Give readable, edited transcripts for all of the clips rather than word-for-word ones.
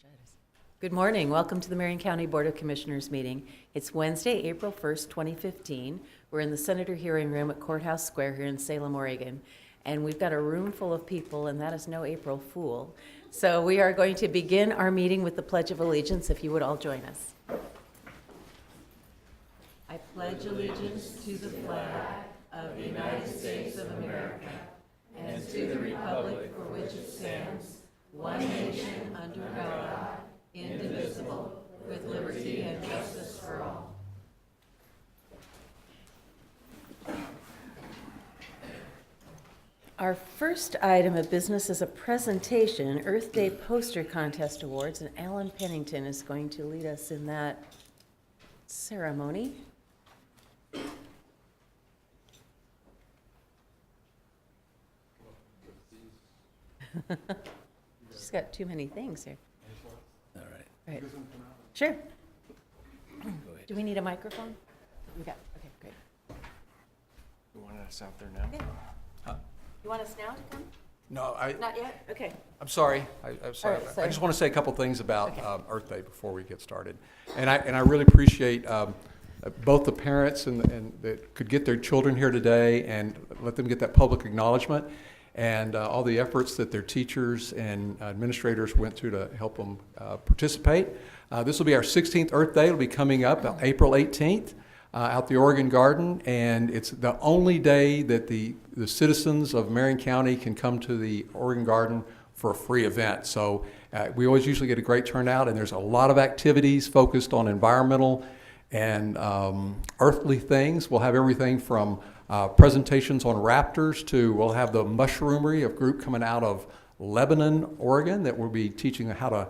laryngitis. Good morning. Welcome to the Marion County Board of Commissioners meeting. It's Wednesday, April 1st, 2015. We're in the Senator Hearing Room at Courthouse Square here in Salem, Oregon. And we've got a room full of people, and that is no April Fool. So we are going to begin our meeting with the Pledge of Allegiance, if you would all join us. I pledge allegiance to the flag of the United States of America and to the republic for which it stands, one nation under God, indivisible, with liberty and justice for all. Our first item of business is a presentation, Earth Day Poster Contest Awards, and Alan Pennington is going to lead us in that ceremony. She's got too many things here. All right. Right. Sure. Do we need a microphone? We got, okay, great. You want us out there now? Okay. You want us now to come? No, Not yet? Okay. I'm sorry. I'm sorry. All right, so- I just want to say a couple things about Okay. Earth Day before we get started. And I really appreciate both the parents and that could get their children here today and let them get that public acknowledgement, and all the efforts that their teachers and administrators went through to help them participate. This will be our 16th Earth Day. It'll be coming up April 18th. Out the Oregon Garden, and it's the only day that the citizens of Marion County can come to the Oregon Garden for a free event. So we always usually get a great turnout, and there's a lot of activities focused on environmental and earthly things. We'll have everything from presentations on raptors to we'll have the mushroomery, a group coming out of Lebanon, Oregon, that will be teaching how to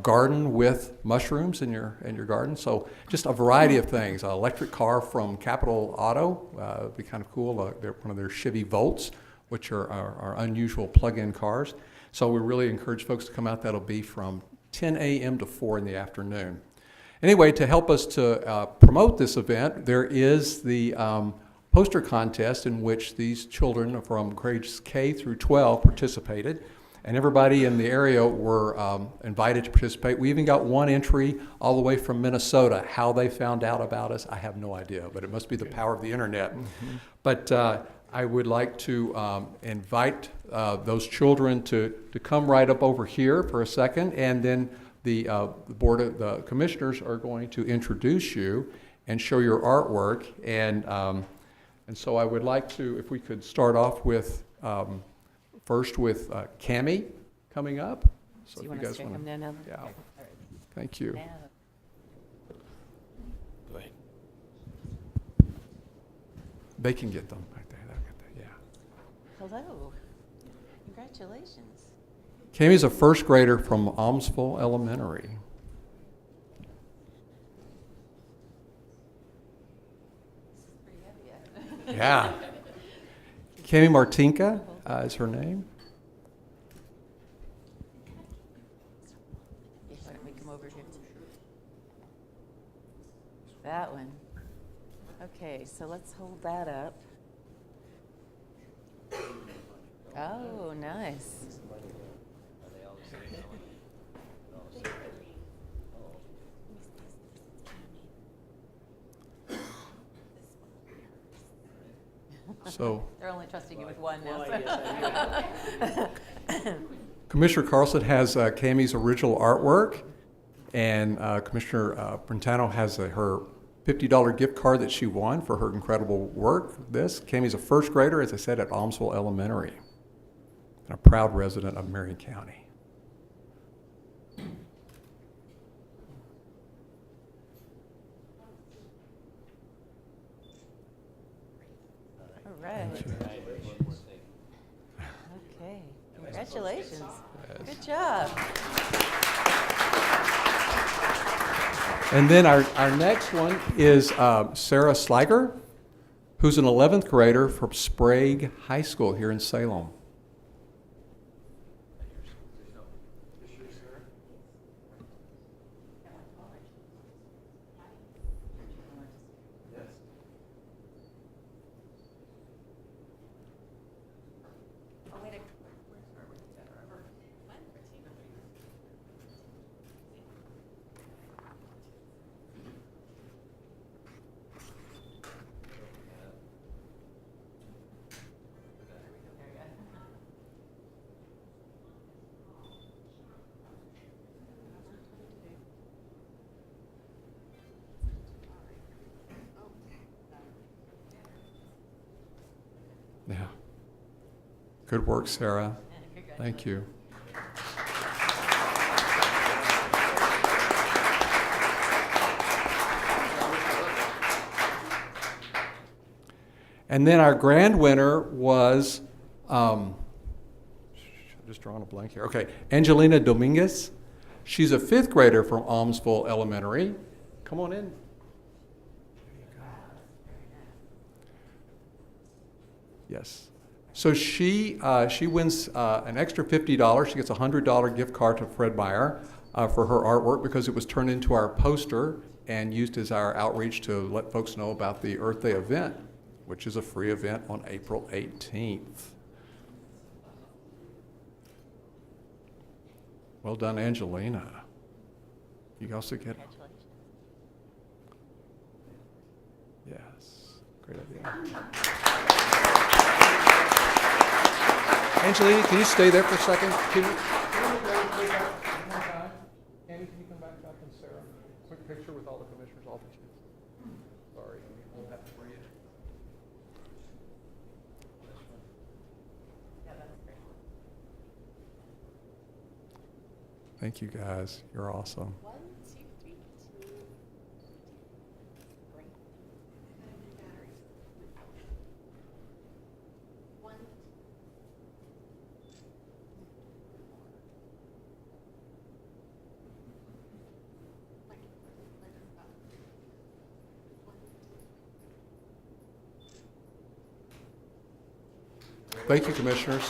garden with mushrooms in your garden. So just a variety of things. An electric car from Capital Auto, would be kind of cool. They're one of their Chevy Volts, which are unusual plug-in cars. So we really encourage folks to come out. That'll be from 10 a.m. to 4 in the afternoon. Anyway, to help us to promote this event, there is the poster contest in which these children from grades K through 12 participated. And everybody in the area were invited to participate. We even got one entry all the way from Minnesota. How they found out about us, I have no idea, but it must be the power of the internet. Mm-hmm. But I would like to invite those children to come right up over here for a second, and then the Board of the Commissioners are going to introduce you and show your artwork. And so I would like to, if we could start off with first with Cammie coming up. So you want us to come down now? Yeah. Okay. All right. Thank you. Now. Go ahead. They can get them right there. They'll get that. Yeah. Hello. Congratulations. Cammie's a first grader from Almsville Elementary. This is pretty heavy. Yeah. Cammie Martinka is her name. Why don't we come over here? That one. Okay, so let's hold that up. Oh, nice. So They're only trusting you with one now. Commissioner Carlson has Cammie's original artwork, and Commissioner Brentano has her $50 gift card that she won for her incredible work. Cammie's a first grader, as I said, at Almsville Elementary, and a proud resident of Marion County. All right. Okay, congratulations. Yes. Good job. And then our next one is Sarah Sliger, who's an 11th grader from Sprague High School here in Salem. Good work, Sarah. Thank you. And then our grand winner was, just drawing a blank here. Okay, Angelina Dominguez. She's a 5th grader from Almsville Elementary. Come on in. Yes. So she wins an extra $50. She gets a $100 gift card to Fred Meyer for her artwork because it was turned into our poster and used as our outreach to let folks know about the Earth Day event, which is a free event on April 18th. Well done, Angelina. You also get. Yes, great idea. Angelina, can you stay there for a second? Can you please back one more time? Andy, can you come back up and Sarah? Quick picture with all the commissioners, all the kids. Sorry, we'll have to bring it. Thank you, guys. You're awesome. 1, 2, 3, 2. Great. One. Thank you, commissioners.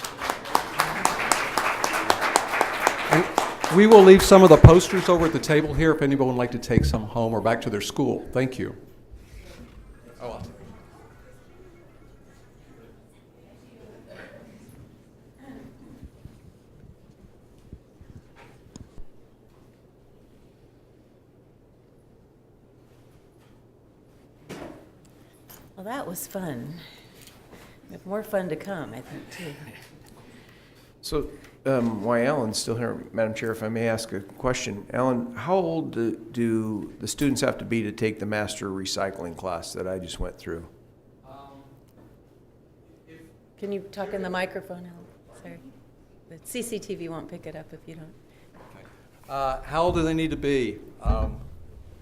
And we will leave some of the posters over at the table here if anyone would like to take some home or back to their school. Thank you. Oh, Well, that was fun. We have more fun to come, I think, too. So, while Alan's still here, Madam Chair, if I may ask a question. Alan, how old do the students have to be to take the master recycling class that I just went through? Can you talk in the microphone, Alan? Sorry. The CCTV won't pick it up if you don't. how old do they need to be?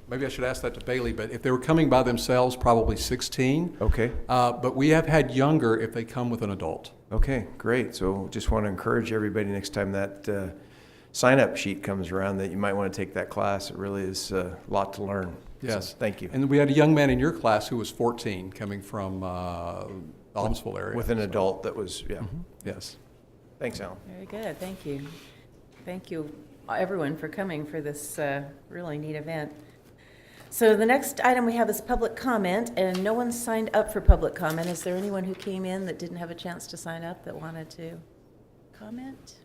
Maybe I should ask that to Bailey, but if they were coming by themselves, probably 16. Okay. But we have had younger if they come with an adult. Okay, great. So just want to encourage everybody next time that sign-up sheet comes around that you might want to take that class. It really is a lot to learn. Yes. So, thank you. And we had a young man in your class who was 14 coming from Almsville area. With an adult that was, yeah. Mm-hmm. Yes. Thanks, Alan. Very good, thank you. Thank you, everyone, for coming for this really neat event. So the next item we have is public comment, and no one signed up for public comment. Is there anyone who came in that didn't have a chance to sign up that wanted to comment?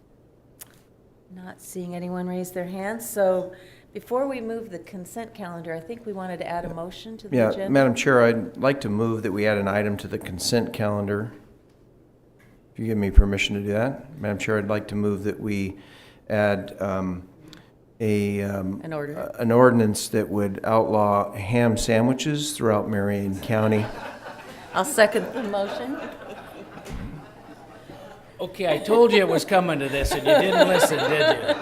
Not seeing anyone raise their hands. So before we move the consent calendar, I think we wanted to add a motion to the agenda. Yeah, Madam Chair, I'd like to move that we add an item to the consent calendar. If you give me permission to do that. Madam Chair, I'd like to move that we add An order. an ordinance that would outlaw ham sandwiches throughout Marion County. I'll second the motion. Okay, I told you it was coming to this, and you didn't listen, did you?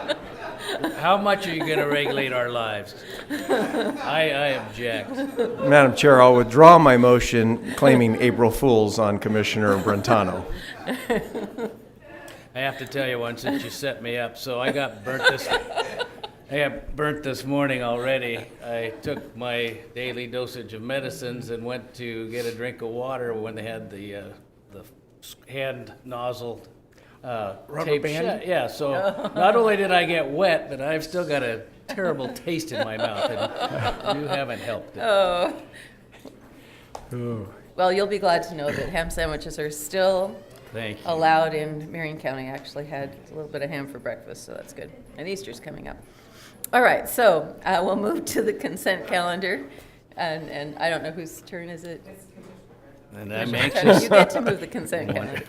How much are you going to regulate our lives? I object. Madam Chair, I'll withdraw my motion claiming April Fools on Commissioner Brentano. I have to tell you one since you set me up. So I got burnt this morning already. I took my daily dosage of medicines and went to get a drink of water when they had the hand nozzle taped band? shut. Yeah, so not only did I get wet, but I've still got a terrible taste in my mouth, and you haven't helped it. Oh. Well, you'll be glad to know that ham sandwiches are still Thank you. allowed in Marion County. I actually had a little bit of ham for breakfast, so that's good. And Easter's coming up. All right, so we'll move to the consent calendar. And I don't know whose turn is it? And I'm You anxious. get to move the consent calendar.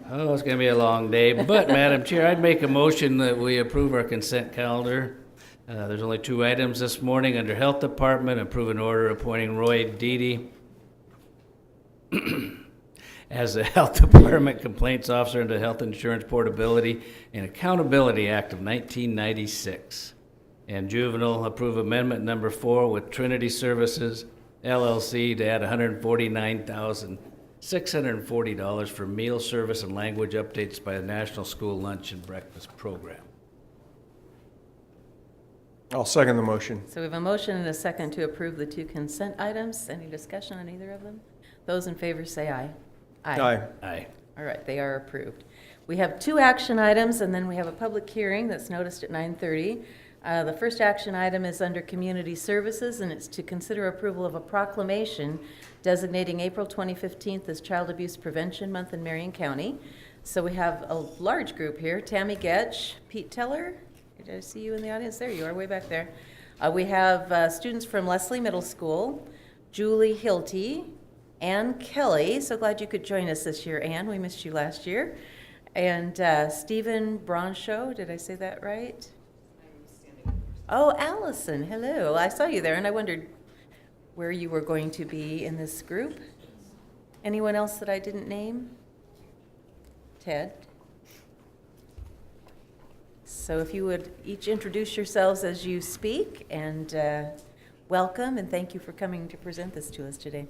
Oh, it's going to be a long day. But, Madam Chair, I'd make a motion that we approve our consent calendar. There's only 2 items this morning under Health Department. Approve an order appointing Roy Deedy as the Health Department Complaints Officer under the Health Insurance Portability and Accountability Act of 1996. And juvenile, approve amendment number 4 with Trinity Services LLC to add $149,640 for meal service and language updates by the National School Lunch and Breakfast Program. I'll second the motion. So we have a motion and a second to approve the 2 consent items. Any discussion on either of them? Those in favor say aye. Aye. Aye. All right, they are approved. We have 2 action items, and then we have a public hearing that's noticed at 9:30. The first action item is under Community Services, and it's to consider approval of a proclamation designating April 2015 as Child Abuse Prevention Month in Marion County. So we have a large group here: Tammy Getch, Pete Teller. Did I see you in the audience? There you are, way back there. We have students from Leslie Middle School, Julie Hilty, Ann Kelly. So glad you could join us this year, Ann. We missed you last year. And Stephen Bronshaw. Did I say that right? Oh, Allison, hello. I saw you there, and I wondered where you were going to be in this group. Anyone else that I didn't name? Ted? So if you would each introduce yourselves as you speak, and welcome, and thank you for coming to present this to us today.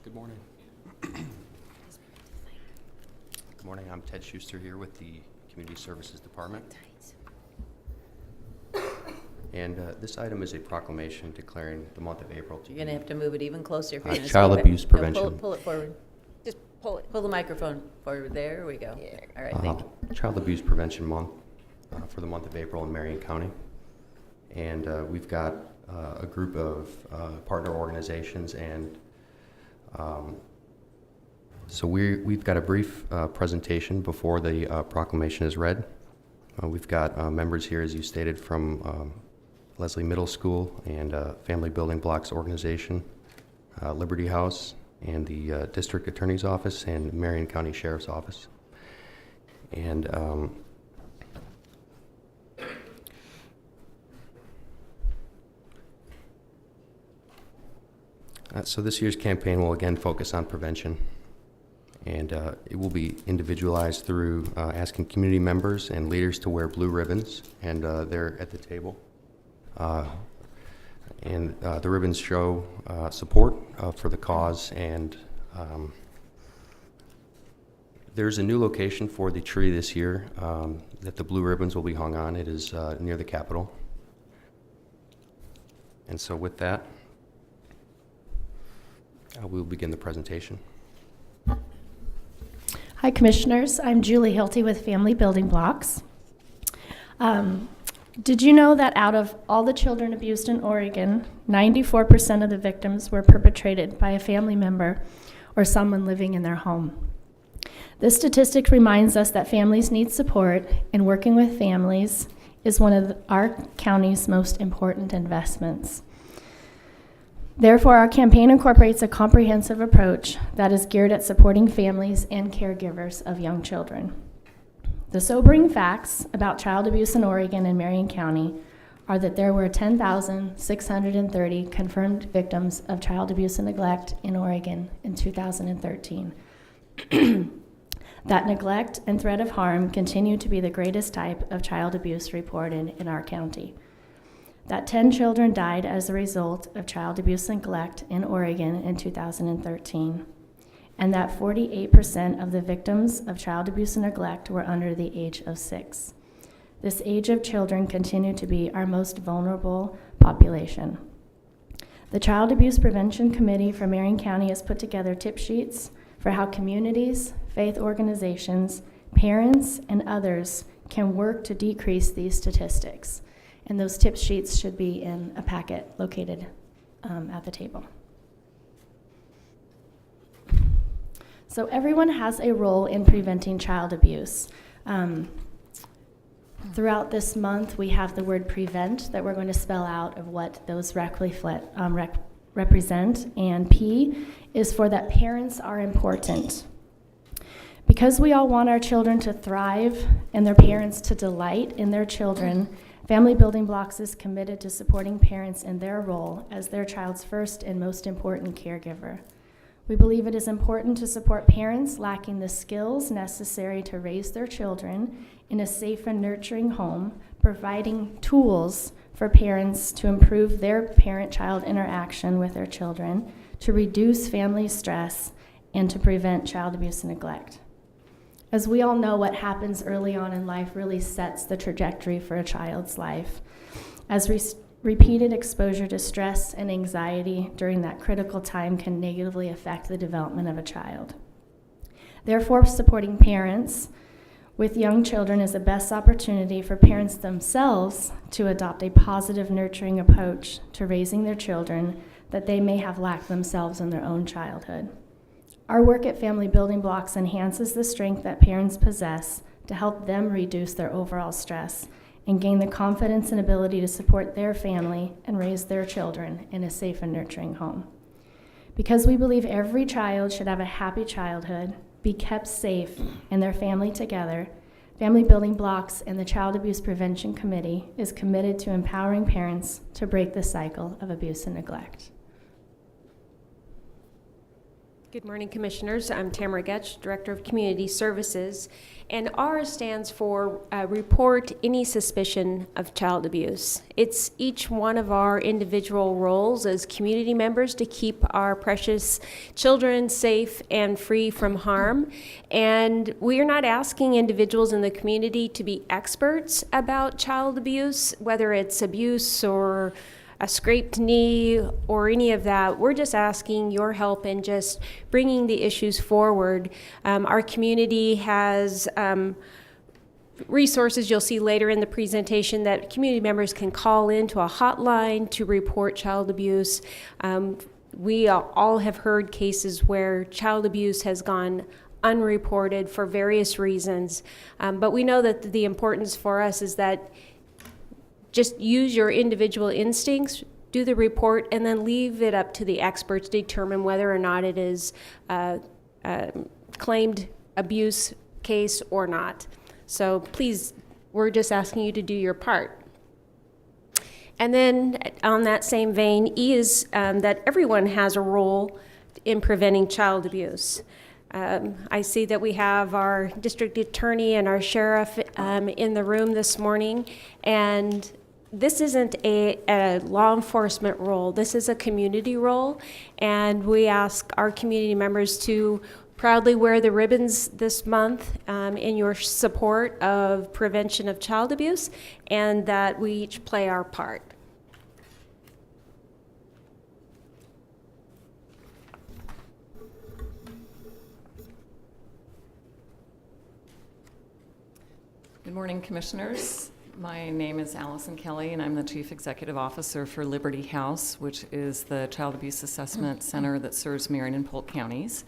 Good morning. Good morning, I'm Ted Schuster here with the Community Services Department. And this item is a proclamation declaring the month of April to You're going to have to move it even closer if you're going to Child speak. Abuse No, Prevention. pull it forward. Just pull it. Pull the microphone forward. There we go. Yeah. All right, thank you. Child Abuse Prevention Month for the month of April in Marion County. And we've got a group of partner organizations, and so we've got a brief presentation before the proclamation is read. We've got members here, as you stated, from Leslie Middle School and Family Building Blocks Organization, Liberty House, and the District Attorney's Office and Marion County Sheriff's Office. And so this year's campaign will again focus on prevention, and it will be individualized through asking community members and leaders to wear blue ribbons, and they're at the table. And the ribbons show support for the cause, and there's a new location for the tree this year that the blue ribbons will be hung on. It is near the Capitol. And so with that, we'll begin the presentation. Hi, Commissioners. I'm Julie Hilty with Family Building Blocks. Did you know that out of all the children abused in Oregon, 94% of the victims were perpetrated by a family member or someone living in their home? This statistic reminds us that families need support, and working with families is one of our county's most important investments. Therefore, our campaign incorporates a comprehensive approach that is geared at supporting families and caregivers of young children. The sobering facts about child abuse in Oregon and Marion County are that there were 10,630 confirmed victims of child abuse and neglect in Oregon in 2013. That neglect and threat of harm continue to be the greatest type of child abuse reported in our county. That 10 children died as a result of child abuse and neglect in Oregon in 2013, and that 48% of the victims of child abuse and neglect were under the age of 6. This age of children continue to be our most vulnerable population. The Child Abuse Prevention Committee for Marion County has put together tip sheets for how communities, faith organizations, parents, and others can work to decrease these statistics. And those tip sheets should be in a packet located at the table. So everyone has a role in preventing child abuse. Throughout this month, we have the word prevent that we're going to spell out of what those represent. And P is for that parents are important. Because we all want our children to thrive and their parents to delight in their children, Family Building Blocks is committed to supporting parents in their role as their child's first and most important caregiver. We believe it is important to support parents lacking the skills necessary to raise their children in a safe and nurturing home, providing tools for parents to improve their parent-child interaction with their children, to reduce family stress, and to prevent child abuse and neglect. As we all know, what happens early on in life really sets the trajectory for a child's life. As repeated exposure to stress and anxiety during that critical time can negatively affect the development of a child. Therefore, supporting parents with young children is the best opportunity for parents themselves to adopt a positive, nurturing approach to raising their children that they may have lacked themselves in their own childhood. Our work at Family Building Blocks enhances the strength that parents possess to help them reduce their overall stress and gain the confidence and ability to support their family and raise their children in a safe and nurturing home. Because we believe every child should have a happy childhood, be kept safe, and their family together, Family Building Blocks and the Child Abuse Prevention Committee is committed to empowering parents to break the cycle of abuse and neglect. Good morning, Commissioners. I'm Tamara Getch, Director of Community Services, and R stands for Report Any Suspicion of Child Abuse. It's each one of our individual roles as community members to keep our precious children safe and free from harm. And we are not asking individuals in the community to be experts about child abuse, whether it's abuse or a scraped knee or any of that. We're just asking your help in just bringing the issues forward. Our community has resources you'll see later in the presentation that community members can call into a hotline to report child abuse. We all have heard cases where child abuse has gone unreported for various reasons, but we know that the importance for us is that just use your individual instincts, do the report, and then leave it up to the experts to determine whether or not it is a claimed abuse case or not. So please, we're just asking you to do your part. And then on that same vein, E is that everyone has a role in preventing child abuse. I see that we have our district attorney and our sheriff in the room this morning, and this isn't a law enforcement role. This is a community role, and we ask our community members to proudly wear the ribbons this month in your support of prevention of child abuse, and that we each play our part. Good morning, Commissioners. My name is Allison Kelly, and I'm the Chief Executive Officer for Liberty House, which is the Child Abuse Assessment Center that serves Marion and Polk counties.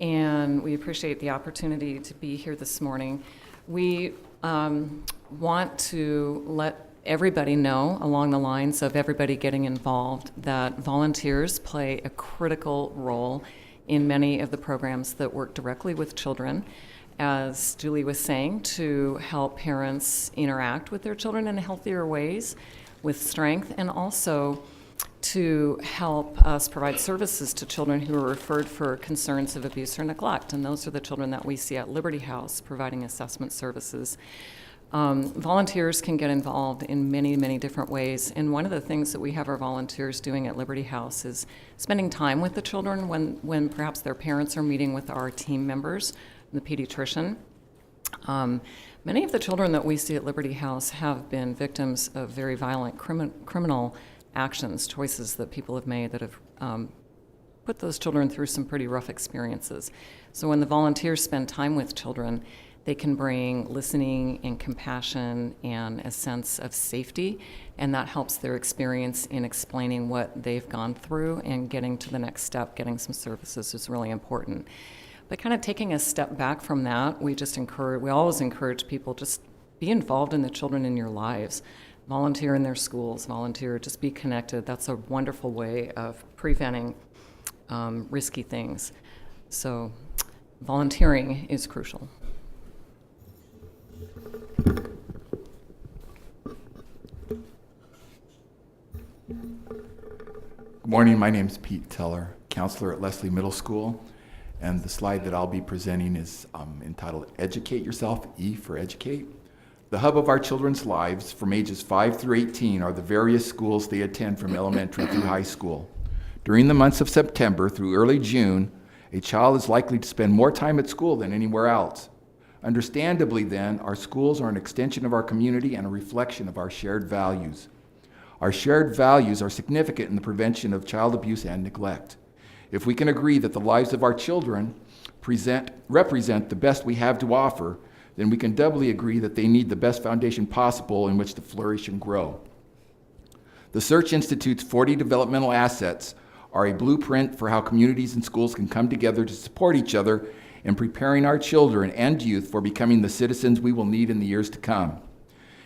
And we appreciate the opportunity to be here this morning. We want to let everybody know, along the lines of everybody getting involved, that volunteers play a critical role in many of the programs that work directly with children, as Julie was saying, to help parents interact with their children in healthier ways with strength, and also to help us provide services to children who are referred for concerns of abuse or neglect. And those are the children that we see at Liberty House providing assessment services. Volunteers can get involved in many, many different ways. And one of the things that we have our volunteers doing at Liberty House is spending time with the children when perhaps their parents are meeting with our team members, the pediatrician. Many of the children that we see at Liberty House have been victims of very violent criminal actions, choices that people have made that have put those children through some pretty rough experiences. So when the volunteers spend time with children, they can bring listening and compassion and a sense of safety, and that helps their experience in explaining what they've gone through, and getting to the next step, getting some services is really important. But kind of taking a step back from that, we always encourage people, just be involved in the children in your lives. Volunteer in their schools, just be connected. That's a wonderful way of preventing risky things. So volunteering is crucial. Good morning, my name is Pete Teller, counselor at Leslie Middle School. And the slide that I'll be presenting is entitled Educate Yourself, E for Educate. The hub of our children's lives from ages 5 through 18 are the various schools they attend from elementary through high school. During the months of September through early June, a child is likely to spend more time at school than anywhere else. Understandably then, our schools are an extension of our community and a reflection of our shared values. Our shared values are significant in the prevention of child abuse and neglect. If we can agree that the lives of our children represent the best we have to offer, then we can doubly agree that they need the best foundation possible in which to flourish and grow. The Search Institute's 40 developmental assets are a blueprint for how communities and schools can come together to support each other in preparing our children and youth for becoming the citizens we will need in the years to come.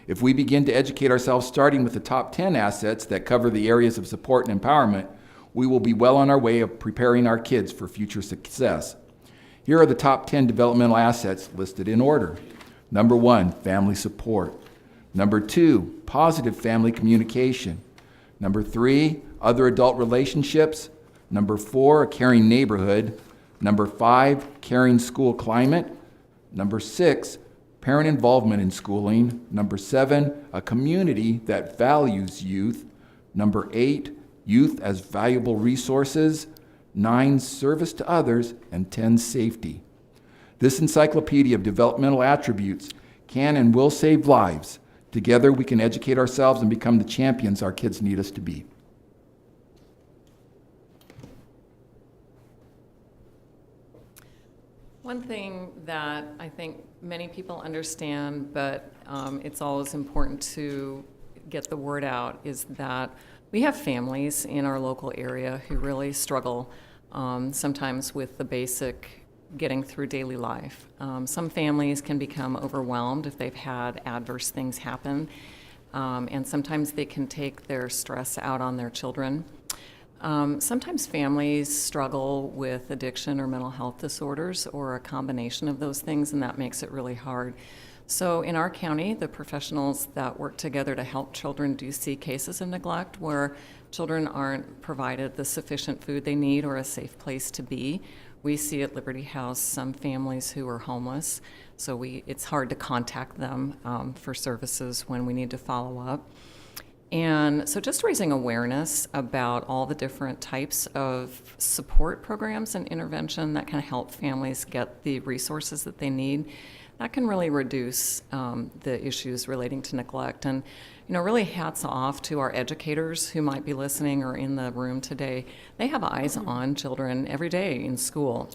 If we begin to educate ourselves starting with the top 10 assets that cover the areas of support and empowerment, we will be well on our way of preparing our kids for future success. Here are the top 10 developmental assets listed in order. Number 1, family support. Number 2, positive family communication. Number 3, other adult relationships. Number 4, a caring neighborhood. Number 5, caring school climate. Number 6, parent involvement in schooling. Number 7, a community that values youth. Number 8, youth as valuable resources. 9, service to others. And 10, safety. This encyclopedia of developmental attributes can and will save lives. Together we can educate ourselves and become the champions our kids need us to be. One thing that I think many people understand, but it's always important to get the word out, is that we have families in our local area who really struggle sometimes with the basic getting through daily life. Some families can become overwhelmed if they've had adverse things happen, and sometimes they can take their stress out on their children. Sometimes families struggle with addiction or mental health disorders or a combination of those things, and that makes it really hard. So in our county, the professionals that work together to help children do see cases of neglect where children aren't provided the sufficient food they need or a safe place to be. We see at Liberty House some families who are homeless, so it's hard to contact them for services when we need to follow up. And so just raising awareness about all the different types of support programs and intervention that can help families get the resources that they need, that can really reduce the issues relating to neglect. And, you know, really hats off to our educators who might be listening or in the room today. They have eyes on children every day in school,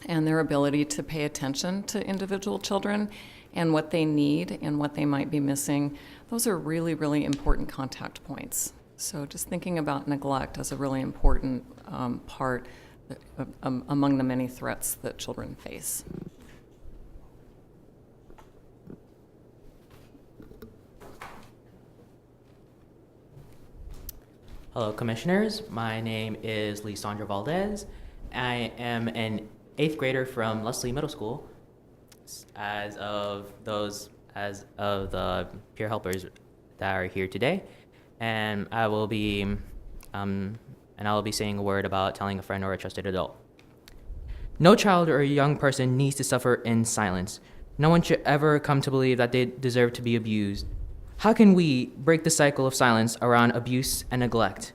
and their ability to pay attention to individual children and what they need and what they might be missing, those are really, really important contact points. So just thinking about neglect as a really important part among the many threats that children face. Hello, Commissioners. My name is Lisandra Valdez. I am an 8th grader from Leslie Middle School. As of the peer helpers that are here today, and I will be saying a word about telling a friend or a trusted adult. No child or young person needs to suffer in silence. No one should ever come to believe that they deserve to be abused. How can we break the cycle of silence around abuse and neglect?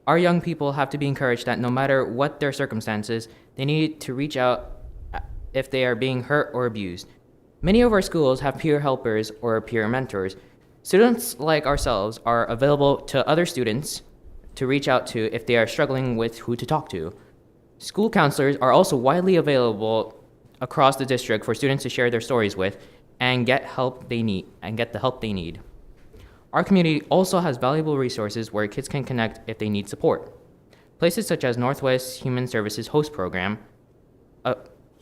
Our young people have to be encouraged that no matter what their circumstances, they need to reach out if they are being hurt or abused. Many of our schools have peer helpers or peer mentors. Students like ourselves are available to other students to reach out to if they are struggling with who to talk to. School counselors are also widely available across the district for students to share their stories with and get the help they need. Our community also has valuable resources where kids can connect if they need support. Places such as Northwest Human Services Host Program,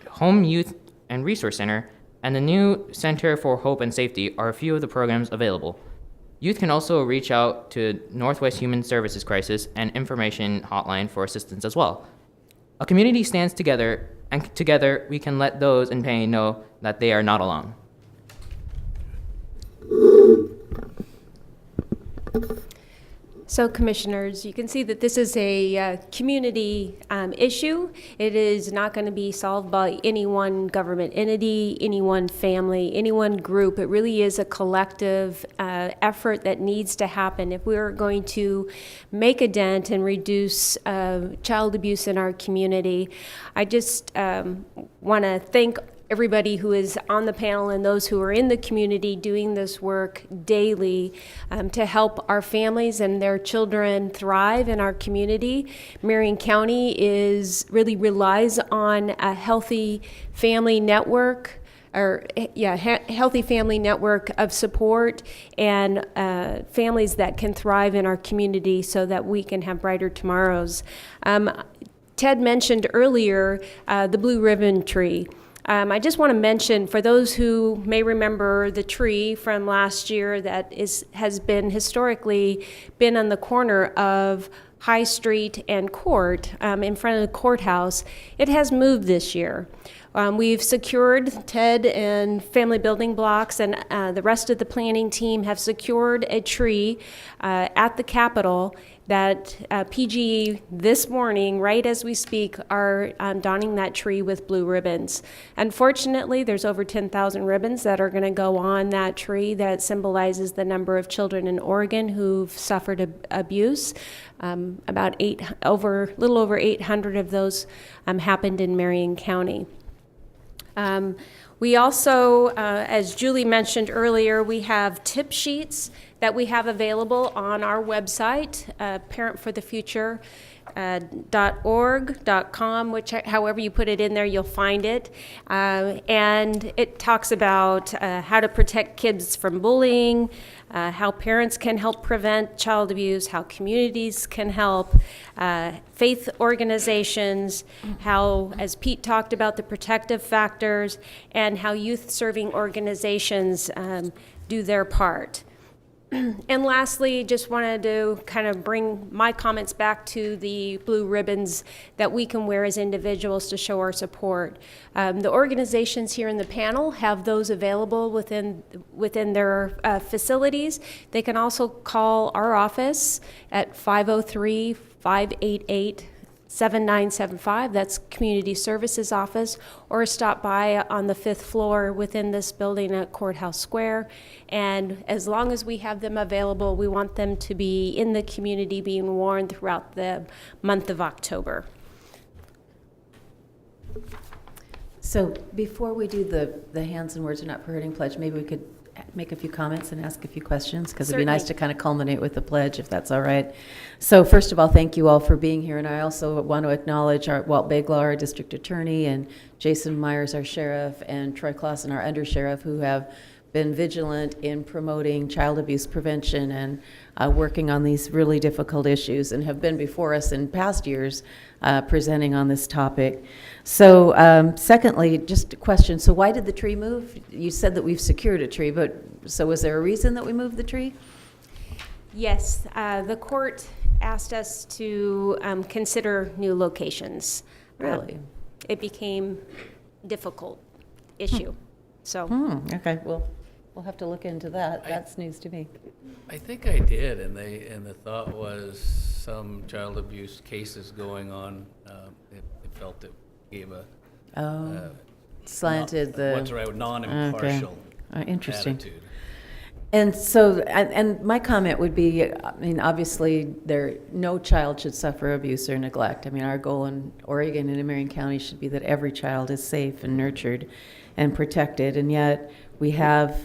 Home Youth and Resource Center, and the new Center for Hope and Safety are a few of the programs available. Youth can also reach out to Northwest Human Services Crisis and Information Hotline for assistance as well. A community stands together, and together we can let those in pain know that they are not alone. So, Commissioners, you can see that this is a community issue. It is not going to be solved by any one government entity, any one family, any one group. It really is a collective effort that needs to happen if we're going to make a dent and reduce child abuse in our community. I just want to thank everybody who is on the panel and those who are in the community doing this work daily to help our families and their children thrive in our community. Marion County really relies on a healthy family network, healthy family network of support and families that can thrive in our community so that we can have brighter tomorrows. Ted mentioned earlier the blue ribbon tree. I just want to mention, for those who may remember the tree from last year that has been historically been on the corner of High Street and Court in front of the courthouse, it has moved this year. We've secured, Ted and Family Building Blocks and the rest of the planning team have secured a tree at the Capitol that PGE this morning, right as we speak, are donning that tree with blue ribbons. Unfortunately, there's over 10,000 ribbons that are going to go on that tree that symbolizes the number of children in Oregon who've suffered abuse. Little over 800 of those happened in Marion County. We also, as Julie mentioned earlier, we have tip sheets that we have available on our website, parentforthefuture.org.com, which however you put it in there, you'll find it. And it talks about how to protect kids from bullying, how parents can help prevent child abuse, how communities can help, faith organizations, how, as Pete talked about, the protective factors, and how youth-serving organizations do their part. And lastly, just wanted to kind of bring my comments back to the blue ribbons that we can wear as individuals to show our support. The organizations here in the panel have those available within their facilities. They can also call our office at 503-588-7975. That's Community Services Office, or stop by on the 5th floor within this building at Courthouse Square. And as long as we have them available, we want them to be in the community being worn throughout the month of October. So before we do the hands and words are not for hurting pledge, maybe we could make a few comments and ask a few questions, because it'd be nice to kind of culminate with the pledge, if that's all right. So first of all, thank you all for being here, and I also want to acknowledge our Walt Beglar, our district attorney, and Jason Myers, our sheriff, and Troy Clausen, our undersheriff, who have been vigilant in promoting child abuse prevention and working on these really difficult issues, and have been before us in past years presenting on this topic. So secondly, just a question. So why did the tree move? You said that we've secured a tree, but so was there a reason that we moved the tree? Yes, the court asked us to consider new locations. Really? It became a difficult issue. So. Okay, well, we'll have to look into that. That's news to me. I think I did, and the thought was some child abuse cases going on. It felt it gave a Slanted the... what's right, non-impartial interesting. attitude. And so, and my comment would be, I mean, obviously, no child should suffer abuse or neglect. I mean, our goal in Oregon and in Marion County should be that every child is safe and nurtured and protected, and yet we have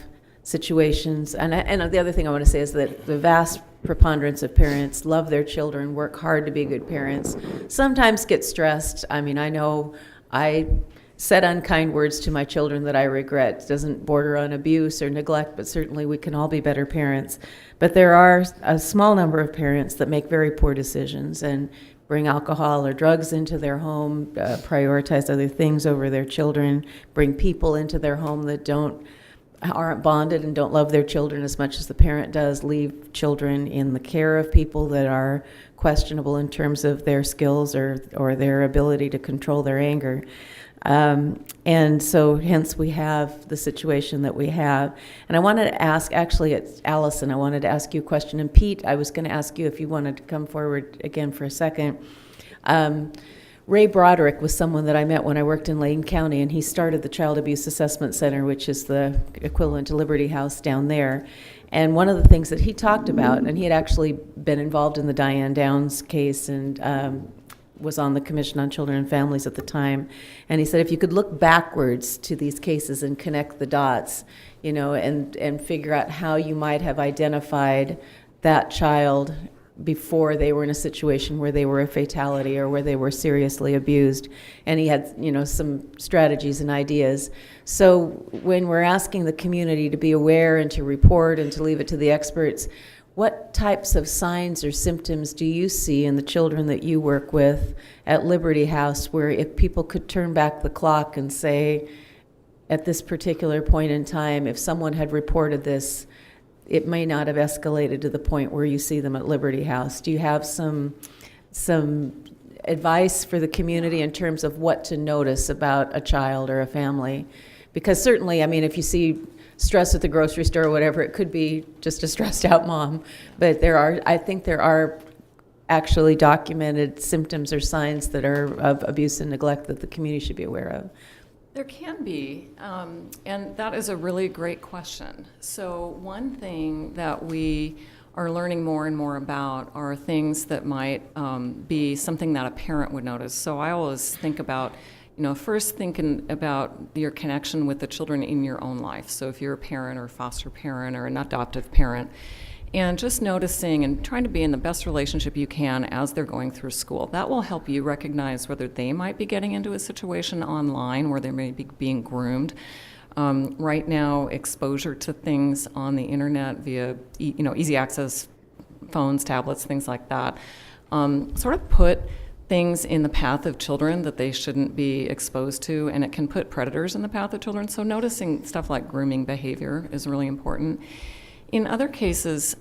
situations, and the other thing I want to say is that the vast preponderance of parents love their children, work hard to be good parents, sometimes get stressed. I mean, I know I said unkind words to my children that I regret. It doesn't border on abuse or neglect, but certainly we can all be better parents. But there are a small number of parents that make very poor decisions and bring alcohol or drugs into their home, prioritize other things over their children, bring people into their home that aren't bonded and don't love their children as much as the parent does, leave children in the care of people that are questionable in terms of their skills or their ability to control their anger. And so hence we have the situation that we have. And I wanted to ask, actually, it's Allison, I wanted to ask you a question. And Pete, I was going to ask you if you wanted to come forward again for a second. Ray Broderick was someone that I met when I worked in Lane County, and he started the Child Abuse Assessment Center, which is the equivalent to Liberty House down there. And one of the things that he talked about, and he had actually been involved in the Diane Downs case and was on the Commission on Children and Families at the time, and he said if you could look backwards to these cases and connect the dots, you know, and figure out how you might have identified that child before they were in a situation where they were a fatality or where they were seriously abused. And he had, you know, some strategies and ideas. So when we're asking the community to be aware and to report and to leave it to the experts, what types of signs or symptoms do you see in the children that you work with at Liberty House, where if people could turn back the clock and say, at this particular point in time, if someone had reported this, it may not have escalated to the point where you see them at Liberty House? Do you have some advice for the community in terms of what to notice about a child or a family? Because certainly, I mean, if you see stress at the grocery store or whatever, it could be just a stressed out mom. But I think there are actually documented symptoms or signs that are of abuse and neglect that the community should be aware of. There can be, and that is a really great question. So one thing that we are learning more and more about are things that might be something that a parent would notice. So I always think about, you know, first thinking about your connection with the children in your own life. So if you're a parent or a foster parent or an adoptive parent, and just noticing and trying to be in the best relationship you can as they're going through school. That will help you recognize whether they might be getting into a situation online where they may be being groomed. Right now, exposure to things on the internet via easy access phones, tablets, things like that, sort of put things in the path of children that they shouldn't be exposed to, and it can put predators in the path of children. So noticing stuff like grooming behavior is really important. In other cases,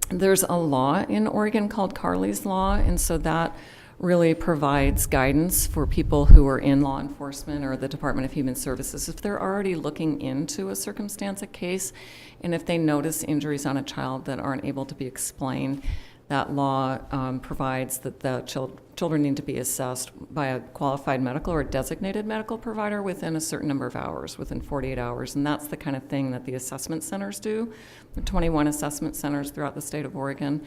there's a law in Oregon called Carley's Law, and so that really provides guidance for people who are in law enforcement or the Department of Human Services. If they're already looking into a circumstance, a case, and if they notice injuries on a child that aren't able to be explained, that law provides that the children need to be assessed by a qualified medical or designated medical provider within a certain number of hours, within 48 hours. And that's the kind of thing that the assessment centers do. There are 21 assessment centers throughout the state of Oregon.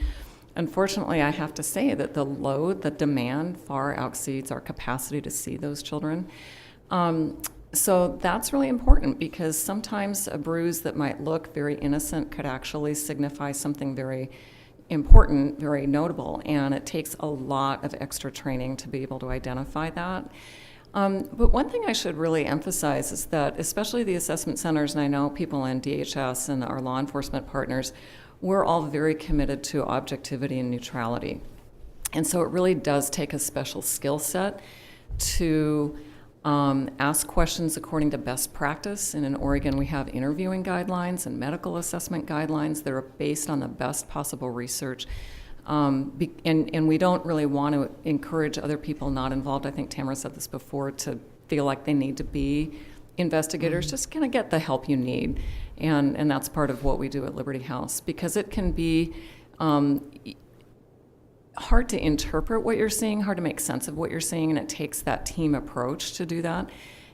Unfortunately, I have to say that the load, the demand far exceeds our capacity to see those children. So that's really important, because sometimes a bruise that might look very innocent could actually signify something very important, very notable, and it takes a lot of extra training to be able to identify that. But one thing I should really emphasize is that, especially the assessment centers, and I know people in DHS and our law enforcement partners, we're all very committed to objectivity and neutrality. And so it really does take a special skill set to ask questions according to best practice. And in Oregon, we have interviewing guidelines and medical assessment guidelines that are based on the best possible research. And we don't really want to encourage other people not involved. I think Tamara said this before, to feel like they need to be investigators. Mm-hmm. Just kind of get the help you need. And that's part of what we do at Liberty House, because it can be hard to interpret what you're seeing, hard to make sense of what you're seeing, and it takes that team approach to do that.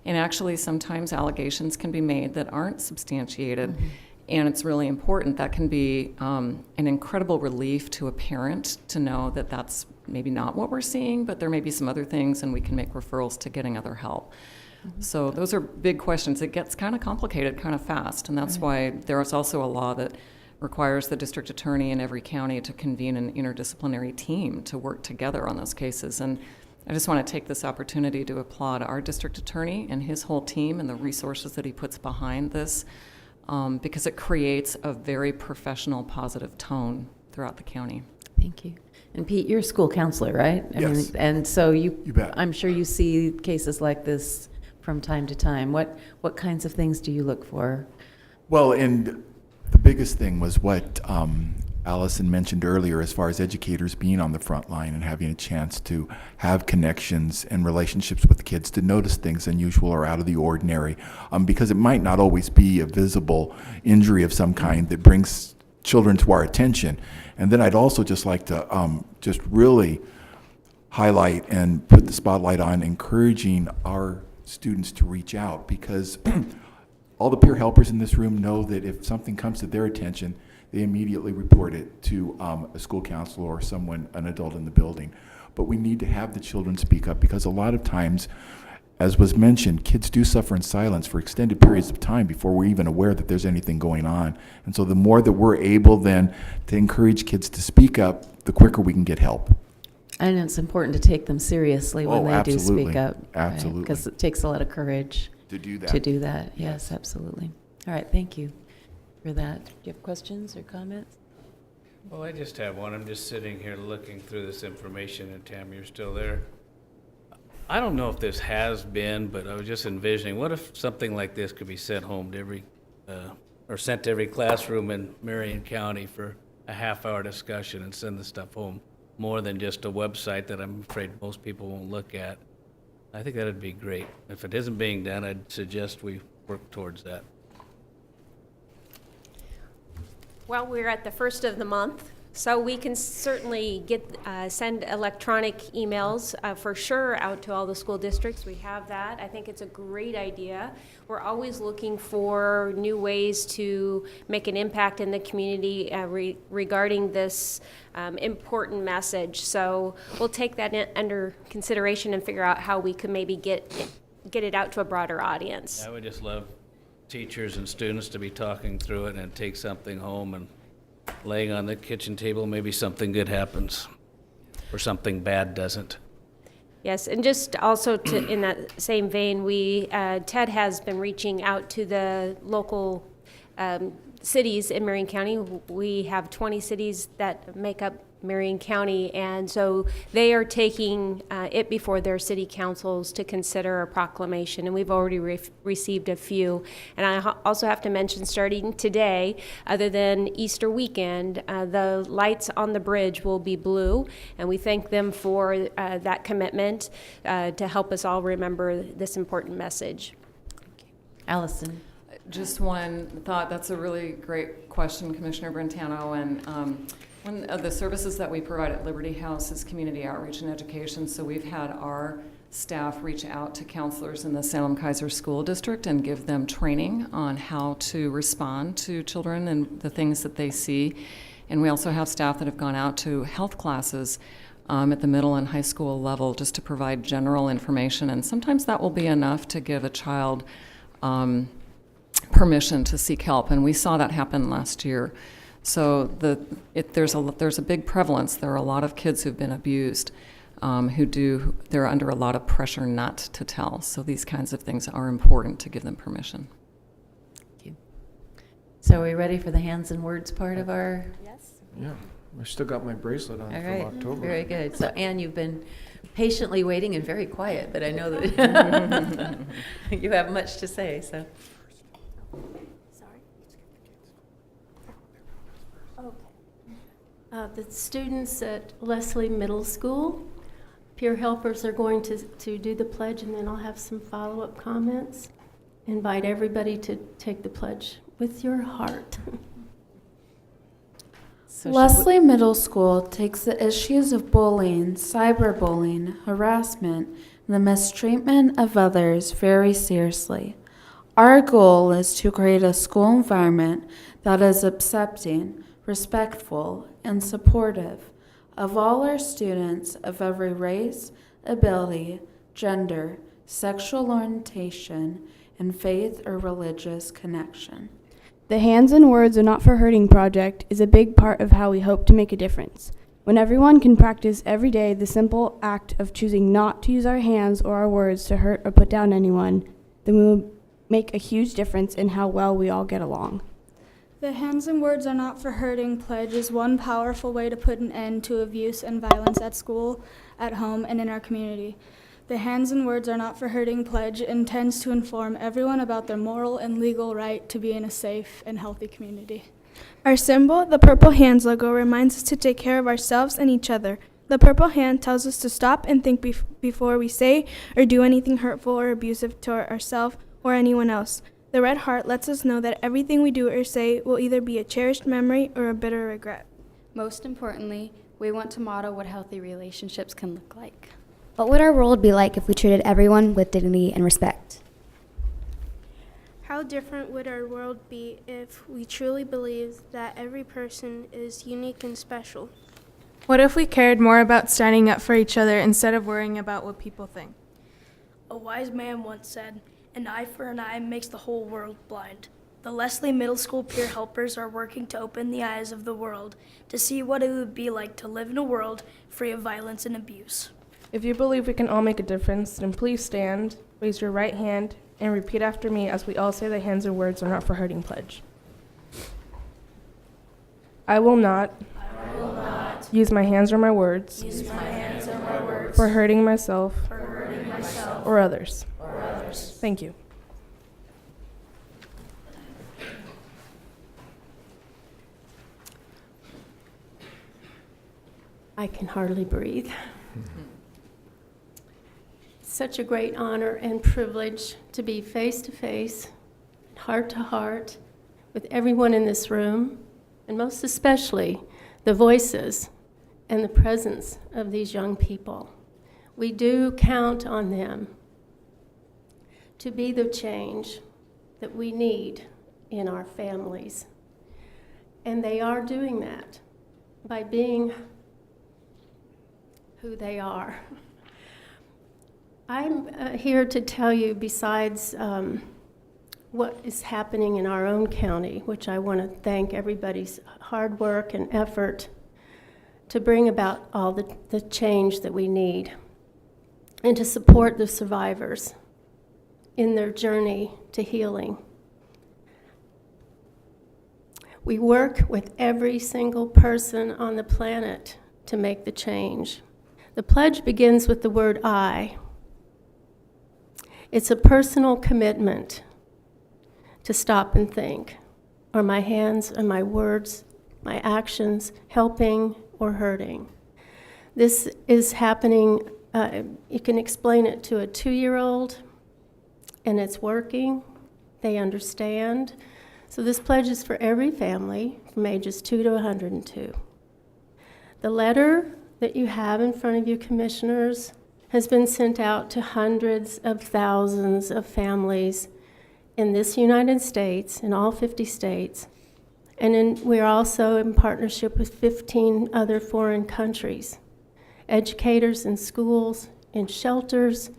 And actually, sometimes allegations can be made that aren't substantiated, mm-hmm. and it's really important. That can be an incredible relief to a parent to know that that's maybe not what we're seeing, but there may be some other things, and we can make referrals to getting other help. Mm-hmm. So those are big questions. It gets kind of complicated kind of fast, and that's why there is also a law that requires the district attorney in every county to convene an interdisciplinary team to work together on those cases. And I just want to take this opportunity to applaud our district attorney and his whole team and the resources that he puts behind this, because it creates a very professional, positive tone throughout the county. Thank you. And Pete, you're a school counselor, right? Yes. And so you bet. I'm sure you see cases like this from time to time. What kinds of things do you look for? Well, and the biggest thing was what Allison mentioned earlier as far as educators being on the front line and having a chance to have connections and relationships with kids to notice things unusual or out of the ordinary, because it might not always be a visible injury of some kind that brings children to our attention. And then I'd also just like to just really highlight and put the spotlight on encouraging our students to reach out, because all the peer helpers in this room know that if something comes to their attention, they immediately report it to a school counselor or someone, an adult in the building. But we need to have the children speak up, because a lot of times, as was mentioned, kids do suffer in silence for extended periods of time before we're even aware that there's anything going on. And so the more that we're able then to encourage kids to speak up, the quicker we can get help. And it's important to take them seriously when Oh, they do absolutely. speak up. Absolutely. Because it takes a lot of courage To do that. to do that. Yes, absolutely. All right, thank you for that. Do you have questions or comments? Well, I just have one. I'm just sitting here looking through this information, and Tammy, you're still there. I don't know if this has been, but I was just envisioning, what if something like this could be sent home to every, or sent to every classroom in Marion County for a half-hour discussion and send the stuff home, more than just a website that I'm afraid most people won't look at. I think that'd be great. If it isn't being done, I'd suggest we work towards that. Well, we're at the first of the month, so we can certainly send electronic emails for sure out to all the school districts. We have that. I think it's a great idea. We're always looking for new ways to make an impact in the community regarding this important message. So we'll take that under consideration and figure out how we could maybe get it out to a broader audience. I would just love teachers and students to be talking through it and take something home and laying on the kitchen table, maybe something good happens or something bad doesn't. Yes, and just also to, in that same vein, Ted has been reaching out to the local cities in Marion County. We have 20 cities that make up Marion County, and so they are taking it before their city councils to consider a proclamation, and we've already received a few. And I also have to mention, starting today, other than Easter weekend, the lights on the bridge will be blue, and we thank them for that commitment to help us all remember this important message. Allison? Just one thought. That's a really great question, Commissioner Brentano. And one of the services that we provide at Liberty House is community outreach and education. So we've had our staff reach out to counselors in the Salem-Keizer School District and give them training on how to respond to children and the things that they see. And we also have staff that have gone out to health classes at the middle and high school level just to provide general information. And sometimes that will be enough to give a child permission to seek help, and we saw that happen last year. So there's a big prevalence. There are a lot of kids who've been abused they're under a lot of pressure not to tell. So these kinds of things are important to give them permission. Thank you. So are we ready for the hands and words part of our? Yes. Yeah, I still got my bracelet on All from right, October. very good. So Anne, you've been patiently waiting and very quiet, but I know that you have much to say, so. Sorry. Okay. The students at Leslie Middle School, peer helpers are going to do the pledge, and then I'll have some follow-up comments. Invite everybody to take the pledge with your heart. So Leslie Middle School takes the issues of bullying, cyberbullying, harassment, and the mistreatment of others very seriously. Our goal is to create a school environment that is accepting, respectful, and supportive of all our students of every race, ability, gender, sexual orientation, and faith or religious connection. The Hands and Words Are Not for Hurting project is a big part of how we hope to make a difference. When everyone can practice every day the simple act of choosing not to use our hands or our words to hurt or put down anyone, then we will make a huge difference in how well we all get along. The Hands and Words Are Not for Hurting pledge is one powerful way to put an end to abuse and violence at school, at home, and in our community. The Hands and Words Are Not for Hurting pledge intends to inform everyone about their moral and legal right to be in a safe and healthy community. Our symbol, the Purple Hands logo, reminds us to take care of ourselves and each other. The Purple Hand tells us to stop and think before we say or do anything hurtful or abusive to ourselves or anyone else. The Red Heart lets us know that everything we do or say will either be a cherished memory or a bitter regret. Most importantly, we want to model what healthy relationships can look like. What would our world be like if we treated everyone with dignity and respect? How different would our world be if we truly believed that every person is unique and special? What if we cared more about standing up for each other instead of worrying about what people think? A wise man once said, "An eye for an eye makes the whole world blind." The Leslie Middle School peer helpers are working to open the eyes of the world to see what it would be like to live in a world free of violence and abuse. If you believe we can all make a difference, then please stand, raise your right hand, and repeat after me as we all say the hands and words are not for hurting pledge. I will not use my hands or my words for hurting myself or others. Thank you. I can hardly breathe. Such a great honor and privilege to be face to face, heart to heart, with everyone in this room, and most especially the voices and the presence of these young people. We do count on them to be the change that we need in our families. And they are doing that by being who they are. I'm here to tell you, besides what is happening in our own county, which I want to thank everybody's hard work and effort to bring about all the change that we need, and to support the survivors in their journey to healing. We work with every single person on the planet to make the change. The pledge begins with the word I. It's a personal commitment to stop and think. Are my hands and my words, my actions helping or hurting? This is happening, you can explain it to a 2-year-old, and it's working. They understand. So this pledge is for every family from ages 2 to 102. The letter that you have in front of you, commissioners, has been sent out to hundreds of thousands of families in this United States, in all 50 states, and we're also in partnership with 15 other foreign countries. Educators in schools, in shelters,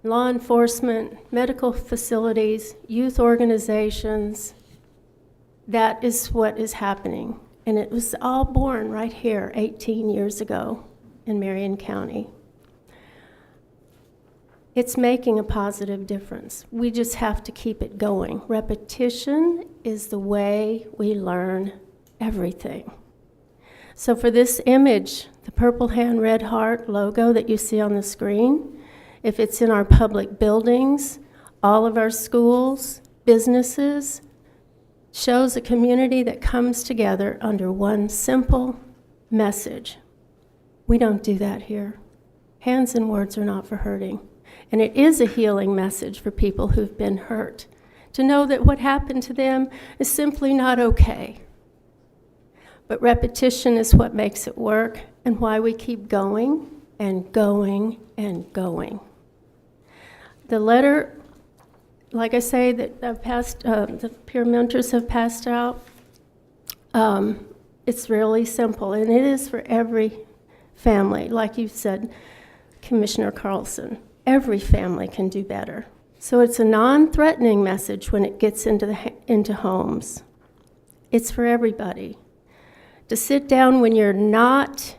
law enforcement, medical facilities, youth organizations. That is what is happening. And it was all born right here 18 years ago in Marion County. It's making a positive difference. We just have to keep it going. Repetition is the way we learn everything. So for this image, the Purple Hand Red Heart logo that you see on the screen, if it's in our public buildings, all of our schools, businesses, shows a community that comes together under one simple message. We don't do that here. Hands and words are not for hurting. And it is a healing message for people who've been hurt, to know that what happened to them is simply not okay. But repetition is what makes it work, and why we keep going and going and going. The letter, like I say, that the peer mentors have passed out, it's really simple, and it is for every family. Like you said, Commissioner Carlson, every family can do better. So it's a non-threatening message when it gets into homes. It's for everybody. To sit down when you're not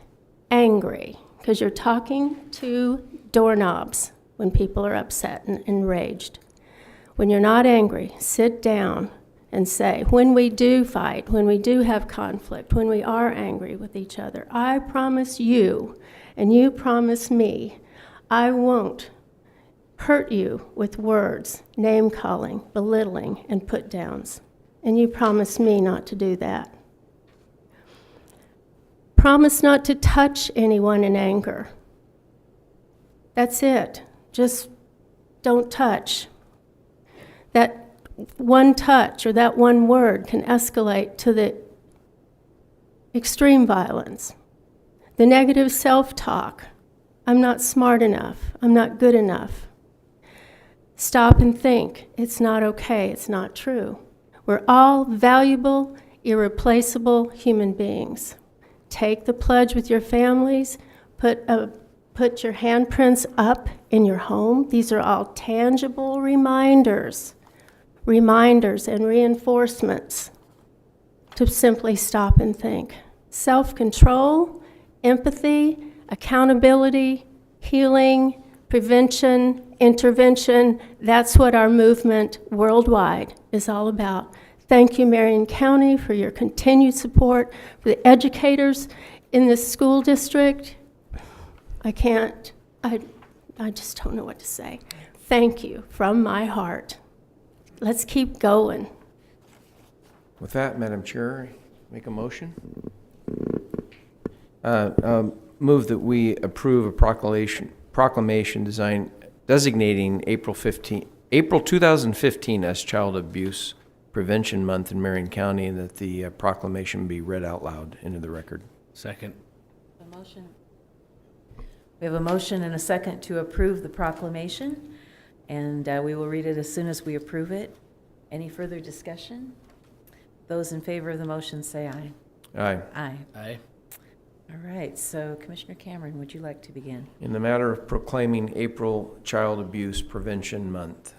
angry, because you're talking to doorknobs when people are upset and enraged. When you're not angry, sit down and say, when we do fight, when we do have conflict, when we are angry with each other, I promise you, and you promise me, I won't hurt you with words, name-calling, belittling, and put-downs. and you promise me not to do that. Promise not to touch anyone in anger. That's it. Just don't touch. That one touch or that one word can escalate to the extreme violence. The negative self-talk. I'm not smart enough. I'm not good enough. Stop and think. It's not okay. It's not true. We're all valuable, irreplaceable human beings. Take the pledge with your families. Put your handprints up in your home. These are all tangible reminders and reinforcements to simply stop and think. Self-control, empathy, accountability, healing, prevention, intervention, that's what our movement worldwide is all about. Thank you, Marion County, for your continued support, for the educators in this school district. I just don't know what to say. Thank you from my heart. Let's keep going. With that, Madam Chair, make a motion. Move that we approve a proclamation designating April 2015 as Child Abuse Prevention Month in Marion County, and that the proclamation be read out loud into the record. Second. We have a motion and a second to approve the proclamation, and we will read it as soon as we approve it. Any further discussion? Those in favor of the motion say aye. Aye. Aye. Aye. All right, so Commissioner Cameron, would you like to begin? In the matter of proclaiming April Child Abuse Prevention Month,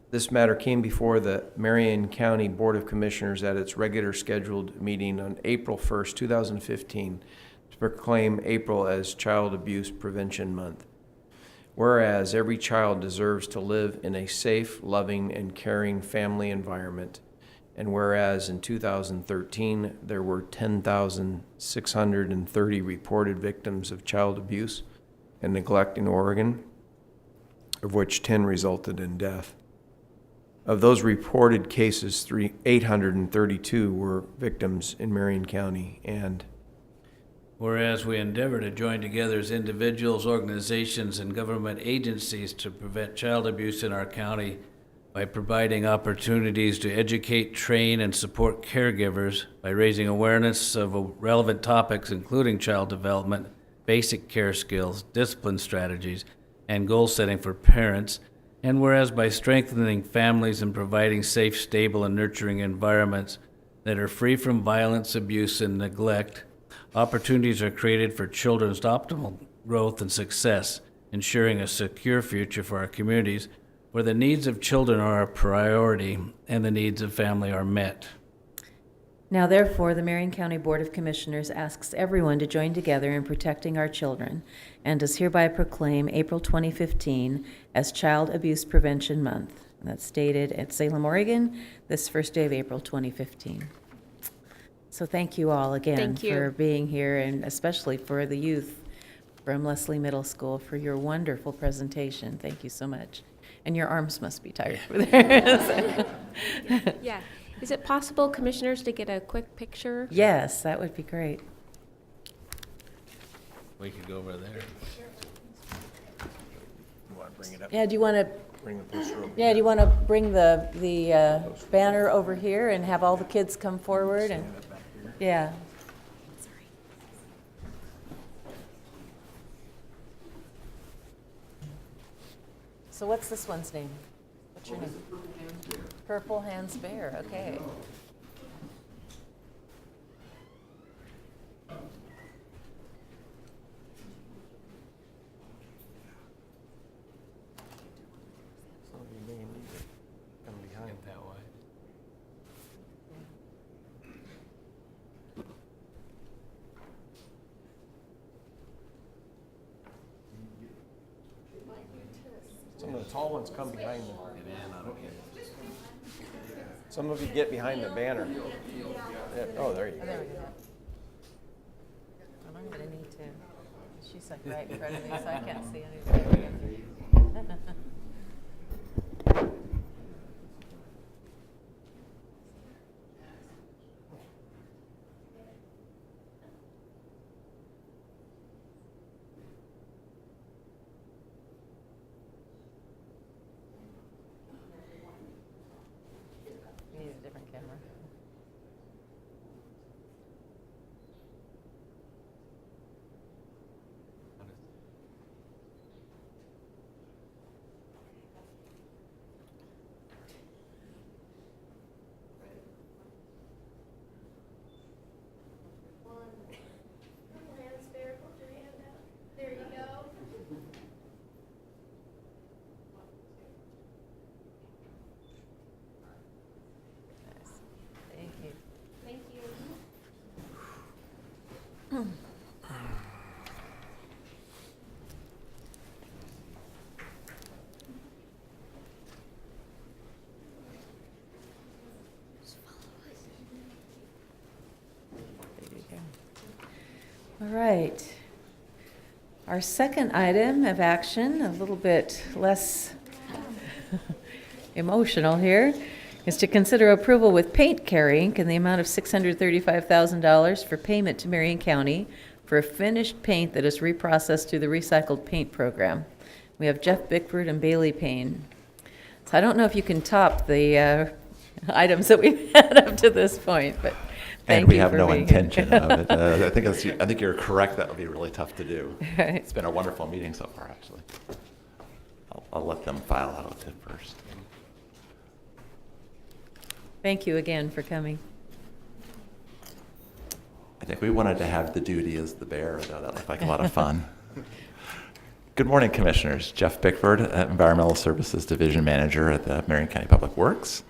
this matter came before the Marion County Board of Commissioners at its regular scheduled meeting on April 1st, 2015, to proclaim April as Child Abuse Prevention Month. Whereas every child deserves to live in a safe, loving, and caring family environment, and whereas in 2013 there were 10,630 reported victims of child abuse and neglect in Oregon, of which 10 resulted in death. Of those reported cases, 832 were victims in Marion County. And whereas we endeavor to join together as individuals, organizations, and government agencies to prevent child abuse in our county by providing opportunities to educate, train, and support caregivers, by raising awareness of relevant topics including child development, basic care skills, discipline strategies, and goal setting for parents, and whereas by strengthening families and providing safe, stable, and nurturing environments that are free from violence, abuse, and neglect, opportunities are created for children's optimal growth and success, ensuring a secure future for our communities where the needs of children are a priority and the needs of family are met. Now therefore, the Marion County Board of Commissioners asks everyone to join together in protecting our children, and does hereby proclaim April 2015 as Child Abuse Prevention Month. And that's dated at Salem, Oregon, this first day of April 2015. So thank you all again for being here, and especially for the youth from Leslie Middle School for your wonderful presentation. Thank you so much. And your arms must be tired over there. Yeah. Is it possible, commissioners, to get a quick picture? Yes, that would be great. We could go over there. you want to bring it up? Yeah, do you want to? Bring the poster over. Yeah, do you want to bring the banner over here and have all the kids come forward and? Yeah. So what's this one's name? What's your name? Purple Hands Bear, okay. That way. Some of the tall ones come behind them. Some of you get behind the banner. Yeah. Oh, there you go. There we go. I'm going to need to. She's like right in front of me, so I can't see anything. All right. Our second item of action, a little bit less emotional here, is to consider approval with Paint Care Inc. in the amount of $635,000 for payment to Marion County for a finished paint that is reprocessed through the recycled paint program. We have Jeff Bickford and Bailey Payne. So I don't know if you can top the items that we've had up to this point, but thank And we you have for no being intention here. of it. I think you're correct. That would be really tough to do. Right. It's been a wonderful meeting so far, actually. I'll let them file out it first. Thank you again for coming. I think we wanted to have the duty as the bearer, though. That looked like a lot of fun. Good morning, Commissioners. Jeff Bickford, Environmental Services Division Manager at the Marion County Public Works.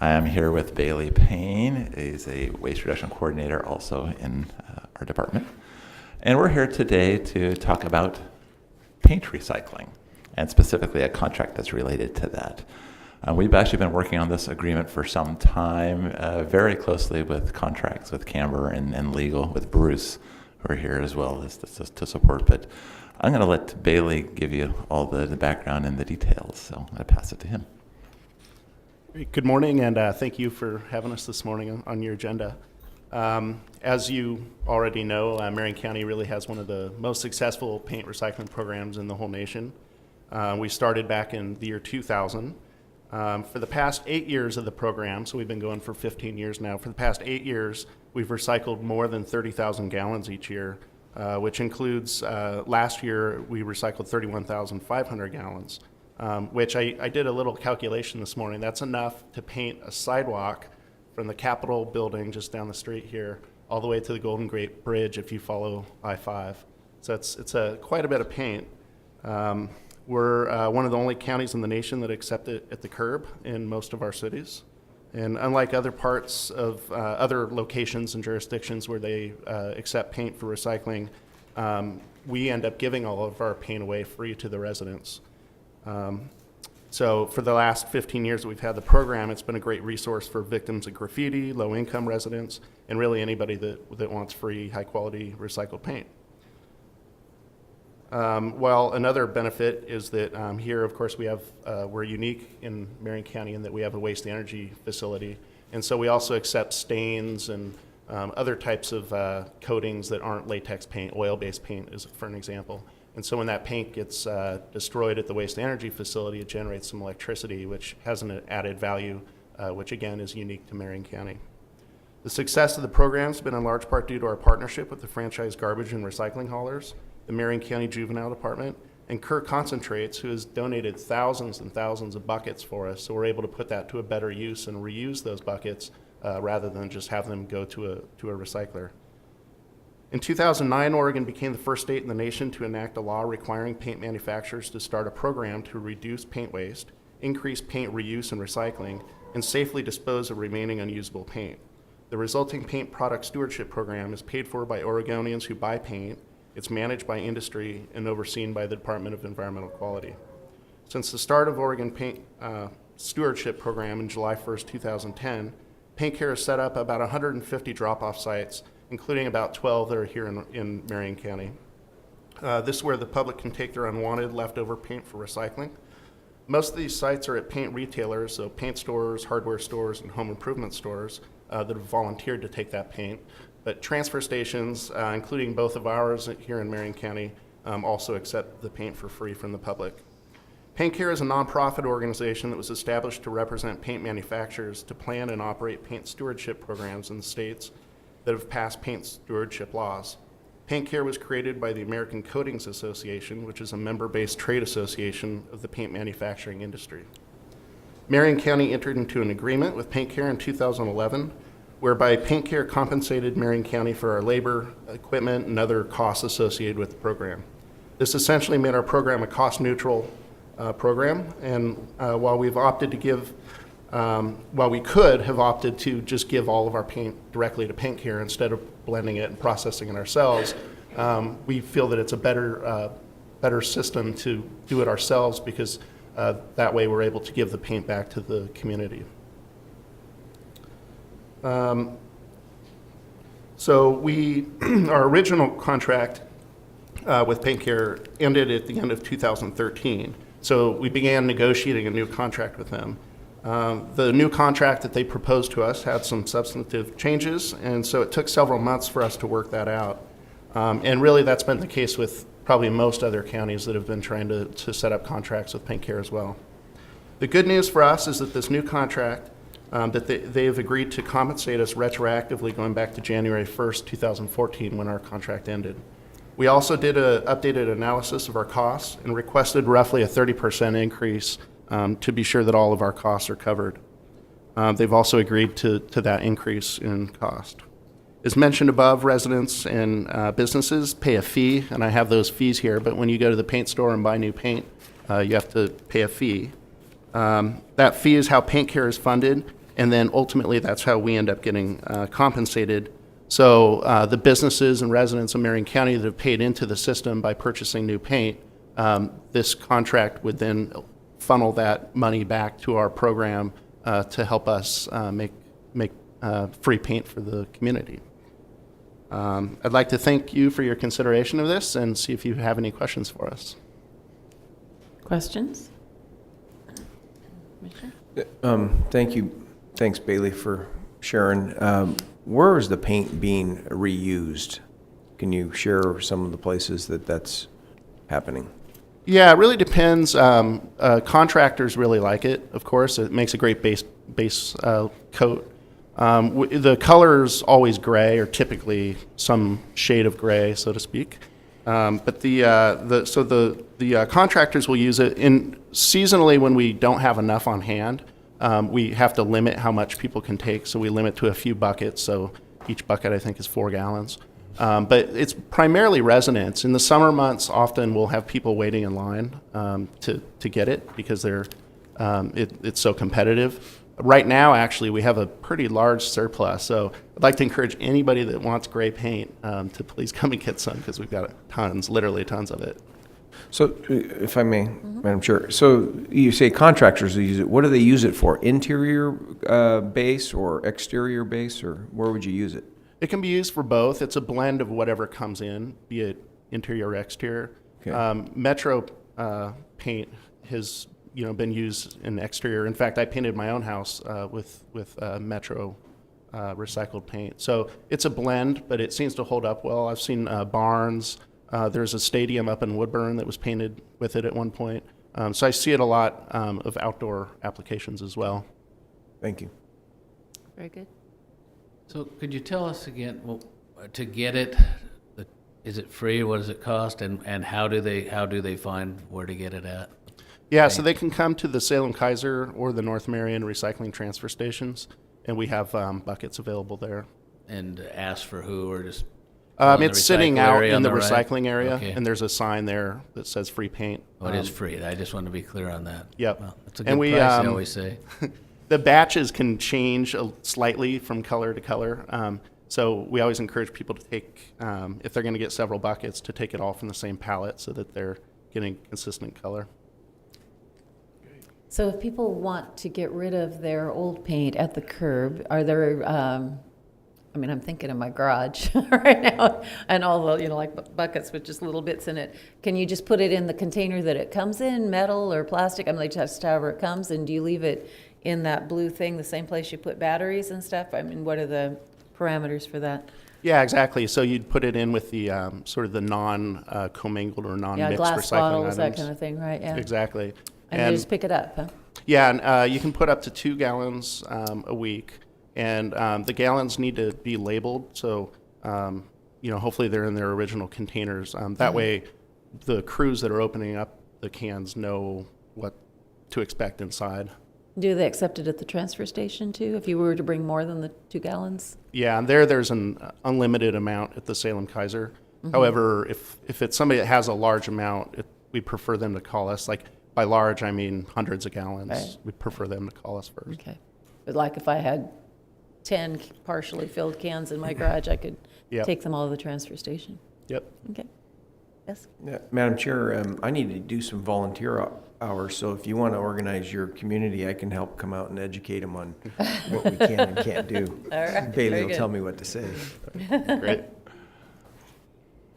I am here with Bailey Payne. He's a waste reduction coordinator also in our department. And we're here today to talk about paint recycling, and specifically a contract that's related to that. We've actually been working on this agreement for some time, very closely with contracts with Camber and legal with Bruce, who are here as well as to support. But I'm going to let Bailey give you all the background and the details, so I'm going to pass it to him. Good morning, and thank you for having us this morning on your agenda. As you already know, Marion County really has one of the most successful paint recycling programs in the whole nation. We started back in the year 2000. For the past 8 years of the program, so we've been going for 15 years now, for the past 8 years, we've recycled more than 30,000 gallons each year, which includes, last year, we recycled 31,500 gallons. Which I did a little calculation this morning. That's enough to paint a sidewalk from the Capitol building just down the street here all the way to the Golden Gate Bridge if you follow I-5. So it's quite a bit of paint. We're one of the only counties in the nation that accept it at the curb in most of our cities. And unlike other parts of other locations and jurisdictions where they accept paint for recycling, we end up giving all of our paint away free to the residents. So for the last 15 years that we've had the program, it's been a great resource for victims of graffiti, low-income residents, and really anybody that wants free, high-quality recycled paint. Well, another benefit is that here, of course, we're unique in Marion County in that we have a waste-to-energy facility, and so we also accept stains and other types of coatings that aren't latex paint. Oil-based paint is, for an example. And so when that paint gets destroyed at the waste-to-energy facility, it generates some electricity, which has an added value, which again is unique to Marion County. The success of the program has been in large part due to our partnership with the franchise garbage and recycling haulers, the Marion County Juvenile Department, and Kurt Concentrates, who has donated thousands and thousands of buckets for us, so we're able to put that to a better use and reuse those buckets rather than just have them go to a recycler. In 2009, Oregon became the first state in the nation to enact a law requiring paint manufacturers to start a program to reduce paint waste, increase paint reuse and recycling, and safely dispose of remaining unusable paint. The resulting paint product stewardship program is paid for by Oregonians who buy paint. It's managed by industry and overseen by the Department of Environmental Quality. Since the start of Oregon Paint Stewardship Program in July 1st, 2010, Paint Care has set up about 150 drop-off sites, including about 12 that are here in Marion County. This is where the public can take their unwanted leftover paint for recycling. Most of these sites are at paint retailers, so paint stores, hardware stores, and home improvement stores that have volunteered to take that paint. But transfer stations, including both of ours here in Marion County, also accept the paint for free from the public. Paint Care is a nonprofit organization that was established to represent paint manufacturers to plan and operate paint stewardship programs in the states that have passed paint stewardship laws. Paint Care was created by the American Coatings Association, which is a member-based trade association of the paint manufacturing industry. Marion County entered into an agreement with Paint Care in 2011, whereby Paint Care compensated Marion County for our labor, equipment, and other costs associated with the program. This essentially made our program a cost-neutral program, and while we've opted to give while we could have opted to just give all of our paint directly to Paint Care instead of blending it and processing it ourselves, we feel that it's a better system to do it ourselves because that way we're able to give the paint back to the community. So our original contract with Paint Care ended at the end of 2013. So we began negotiating a new contract with them. The new contract that they proposed to us had some substantive changes, and so it took several months for us to work that out. And really that's been the case with probably most other counties that have been trying to set up contracts with Paint Care as well. The good news for us is that this new contract, that they have agreed to compensate us retroactively going back to January 1st, 2014 when our contract ended. We also did an updated analysis of our costs and requested roughly a 30% increase to be sure that all of our costs are covered. They've also agreed to that increase in cost. As mentioned above, residents and businesses pay a fee, and I have those fees here, but when you go to the paint store and buy new paint, you have to pay a fee. That fee is how Paint Care is funded, and then ultimately that's how we end up getting compensated. So the businesses and residents of Marion County that have paid into the system by purchasing new paint, this contract would then funnel that money back to our program to help us make free paint for the community. I'd like to thank you for your consideration of this and see if you have any questions for us. Questions? Thank you. Thanks, Bailey, for sharing. Where is the paint being reused? Can you share some of the places that that's happening? Yeah, it really depends. Contractors really like it, of course. It makes a great base coat. The color is always gray, or typically some shade of gray, so to speak. But the contractors will use it seasonally when we don't have enough on hand. We have to limit how much people can take, so we limit to a few buckets. So each bucket, I think, is 4 gallons. But it's primarily residents. In the summer months, often we'll have people waiting in line to get it because it's so competitive. Right now, actually, we have a pretty large surplus. So I'd like to encourage anybody that wants gray paint to please come and get some because we've got tons, literally tons of it. So, if I may, Madam Chair, so you say contractors use it. What do they use it for? Interior base or exterior base, or where would you use it? It can be used for both. It's a blend of whatever comes in, be it interior or exterior. Okay. Metro paint has been used in exterior. In fact, I painted my own house with Metro recycled paint. So it's a blend, but it seems to hold up well. I've seen barns. There's a stadium up in Woodburn that was painted with it at one point. So I see it a lot of outdoor applications as well. Thank you. Very good. So could you tell us again, well, to get it, is it free? What does it cost? And how do they find where to get it at? Yeah, so they can come to the Salem Kaiser or the North Marion recycling transfer stations, and we have buckets available there. And ask for who, or just? It's sitting out in the recycling right? area, Okay. and there's a sign there that says free paint. Oh, it is free. I just want to be clear on that. Yep. Well, that's a good price, I always say. The batches can change slightly from color to color. So we always encourage people to take, if they're going to get several buckets, to take it all from the same pallet so that they're getting consistent color. So if people want to get rid of their old paint at the curb, are there, I'm thinking of my garage right now and all the, like buckets with just little bits in it. Can you just put it in the container that it comes in, metal or plastic? Just however it comes, and do you leave it in that blue thing, the same place you put batteries and stuff? What are the parameters for that? Yeah, exactly. So you'd put it in with the sort of the non-commingled or non-mixed glass recycling bottles, items. that kind of thing, right? Yeah. Exactly. And you just pick it up, huh? Yeah, and you can put up to 2 gallons a week, and the gallons need to be labeled. So, hopefully they're in their original containers. That way, the crews that are opening up the cans know what to expect inside. Do they accept it at the transfer station too, if you were to bring more than the 2 gallons? Yeah, and there's an unlimited amount at the Salem Kaiser. However, if it's somebody that has a large amount, we prefer them to call us. Like by large, I mean hundreds of gallons. Right. We prefer them to call us first. Okay. But like if I had 10 partially filled cans in my garage, I could Yep. take them all to the transfer station. Yep. Okay. Yes? Yeah, Madam Chair, I need to do some volunteer hours, so if you want to organize your community, I can help come out and educate them on what we can and can't do. All right, Bailey very will good. tell me what to say. Great.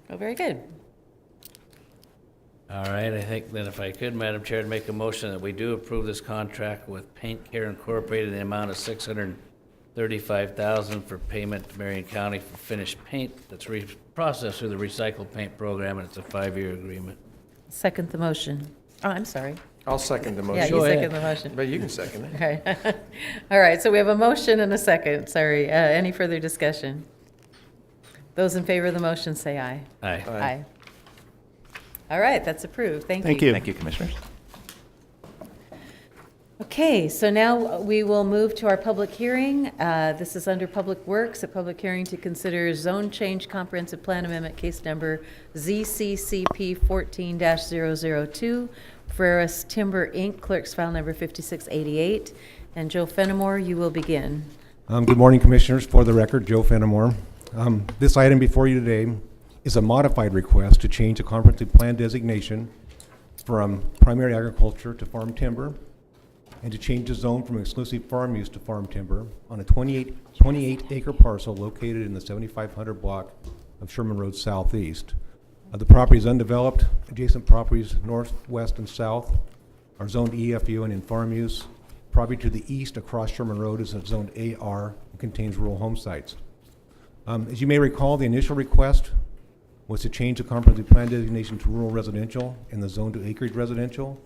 Oh, very good. All right, I think that if I could, Madam Chair, to make a motion that we do approve this contract with Paint Care Incorporated in the amount of $635,000 for payment to Marion County for finished paint that's processed through the recycled paint program, and it's a 5-year agreement. Second the motion. Oh, I'm sorry. I'll second the motion. Yeah, you Go ahead. second the motion. But you can second it. Okay. All right, so we have a motion and a second. Sorry. Any further discussion? Those in favor of the motion say aye. Aye. Aye. All right, that's approved. Thank you. Thank you. Thank you, Commissioners. Okay, so now we will move to our public hearing. This is under Public Works, a public hearing to consider zone change comprehensive plan amendment case number ZCCP 14-002, Ferris Timber Inc., clerk's file number 5688. And Joe Fenimore, you will begin. Good morning, Commissioners. For the record, Joe Fenimore. This item before you today is a modified request to change the comprehensive plan designation from primary agriculture to farm timber, and to change the zone from exclusive farm use to farm timber on a 28-acre parcel located in the 7500 block of Sherman Road Southeast. The property is undeveloped. Adjacent properties north, west, and south are zoned EFU and in farm use. Property to the east across Sherman Road is zoned AR and contains rural home sites. As you may recall, the initial request was to change the comprehensive plan designation to rural residential and the zone to acreage residential.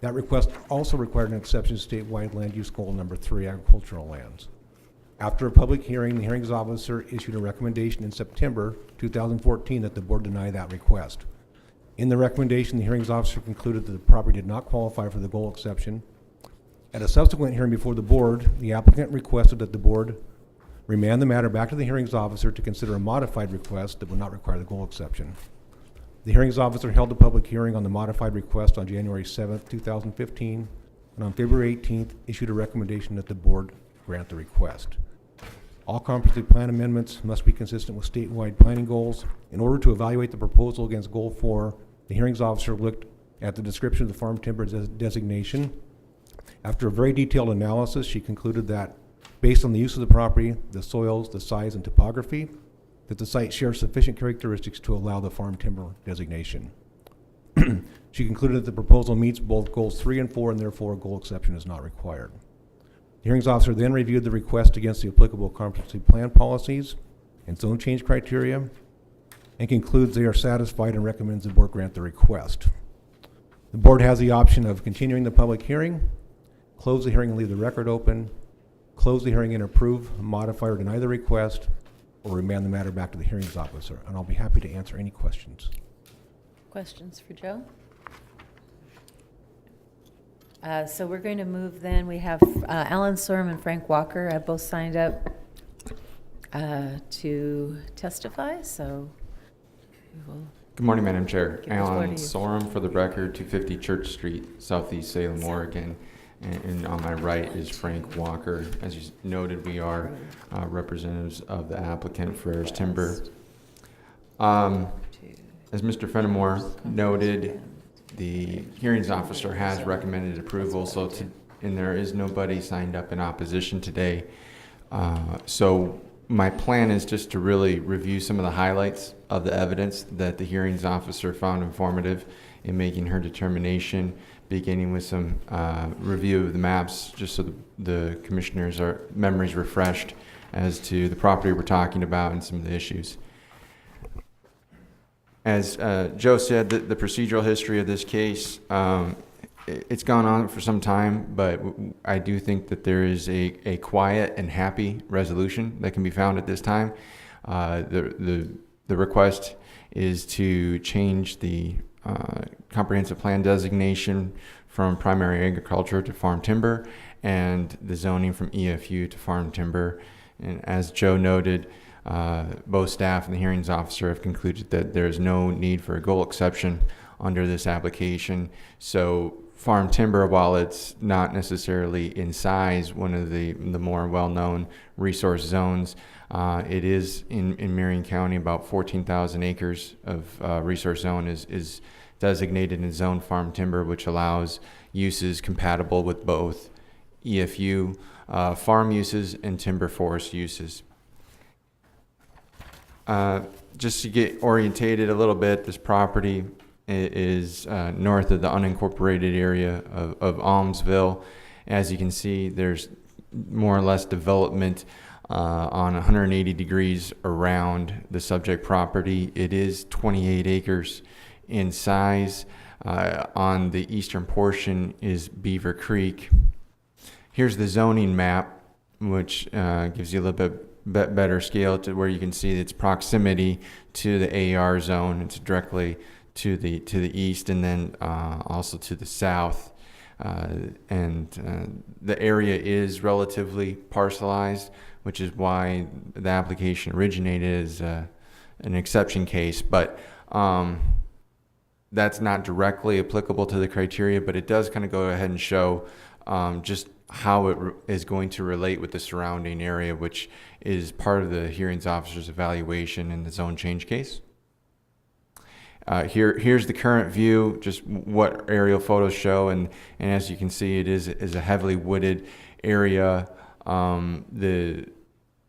That request also required an exception to statewide land use goal number 3, agricultural lands. After a public hearing, the hearings officer issued a recommendation in September 2014 that the board deny that request. In the recommendation, the hearings officer concluded that the property did not qualify for the goal exception. At a subsequent hearing before the board, the applicant requested that the board remand the matter back to the hearings officer to consider a modified request that would not require the goal exception. The hearings officer held a public hearing on the modified request on January 7th, 2015, and on February 18th issued a recommendation that the board grant the request. All comprehensive plan amendments must be consistent with statewide planning goals. In order to evaluate the proposal against Goal 4, the hearings officer looked at the description of the farm timber designation. After a very detailed analysis, she concluded that based on the use of the property, the soils, the size, and topography, that the site shares sufficient characteristics to allow the farm timber designation. She concluded that the proposal meets both goals 3 and 4, and therefore a goal exception is not required. The hearings officer then reviewed the request against the applicable comprehensive plan policies and zone change criteria, and concludes they are satisfied and recommends the board grant the request. The board has the option of continuing the public hearing, close the hearing and leave the record open, close the hearing and approve, modify, or deny the request, or remand the matter back to the hearings officer, and I'll be happy to answer any questions. Questions for Joe? So we're going to move then. We have Alan Sorm and Frank Walker have both signed up to testify, so we will. Good morning, Madam Chair. Give the floor to Alan you. Sorum, for the record, 250 Church Street, Southeast Salem, Oregon. And on my right is Frank Walker. As you noted, we are representatives of the applicant, Ferris Timber. As Mr. Fenimore noted, the hearings officer has recommended approval, and there is nobody signed up in opposition today. So my plan is just to really review some of the highlights of the evidence that the hearings officer found informative in making her determination, beginning with some review of the maps, just so the commissioners' memories refreshed as to the property we're talking about and some of the issues. As Joe said, the procedural history of this case, it's gone on for some time, but I do think that there is a quiet and happy resolution that can be found at this time. The request is to change the comprehensive plan designation from primary agriculture to farm timber, and the zoning from EFU to farm timber. And as Joe noted, both staff and the hearings officer have concluded that there is no need for a goal exception under this application. So farm timber, while it's not necessarily in size one of the more well-known resource zones, it is in Marion County. About 14,000 acres of resource zone is designated in zone farm timber, which allows uses compatible with both EFU farm uses and timber forest uses. Just to get orientated a little bit, this property is north of the unincorporated area of Almsville. As you can see, there's more or less development on 180 degrees around the subject property. It is 28 acres in size. On the eastern portion is Beaver Creek. Here's the zoning map, which gives you a little bit better scale to where you can see its proximity to the AR zone. It's directly to the east, and then also to the south. And the area is relatively parcelized, which is why the application originated as an exception case. But that's not directly applicable to the criteria, but it does kind of go ahead and show just how it is going to relate with the surrounding area, which is part of the hearings officer's evaluation in the zone change case. Here's the current view, just what aerial photos show, and as you can see, it is a heavily wooded area. The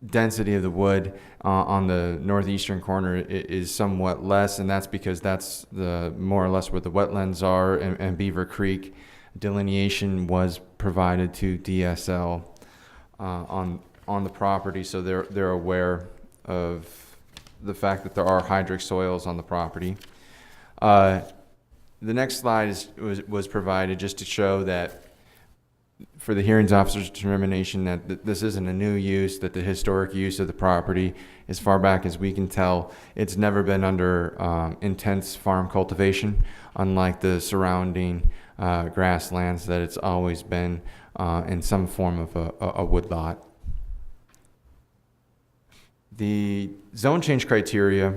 density of the wood on the northeastern corner is somewhat less, and that's because that's the more or less where the wetlands are, and Beaver Creek delineation was provided to DSL on the property, so they're aware of the fact that there are hydric soils on the property. The next slide was provided just to show that for the hearings officer's determination that this isn't a new use, that the historic use of the property, as far back as we can tell, it's never been under intense farm cultivation, unlike the surrounding grasslands, that it's always been in some form of a woodlot. The zone change criteria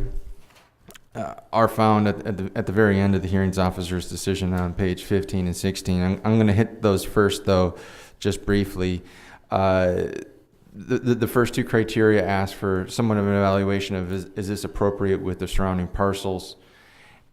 are found at the very end of the hearings officer's decision on page 15 and 16. I'm going to hit those first, though, just briefly. The first two criteria ask for somewhat of an evaluation of is this appropriate with the surrounding parcels.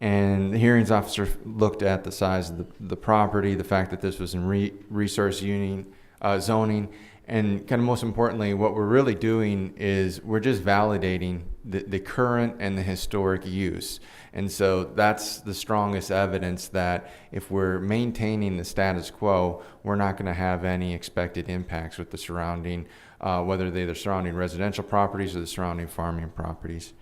And the hearings officer looked at the size of the property, the fact that this was in resource zoning, and kind of most importantly, what we're really doing is we're just validating the current and the historic use. And so that's the strongest evidence that if we're maintaining the status quo, we're not going to have any expected impacts with the surrounding, whether they're the surrounding residential properties or the surrounding farming properties.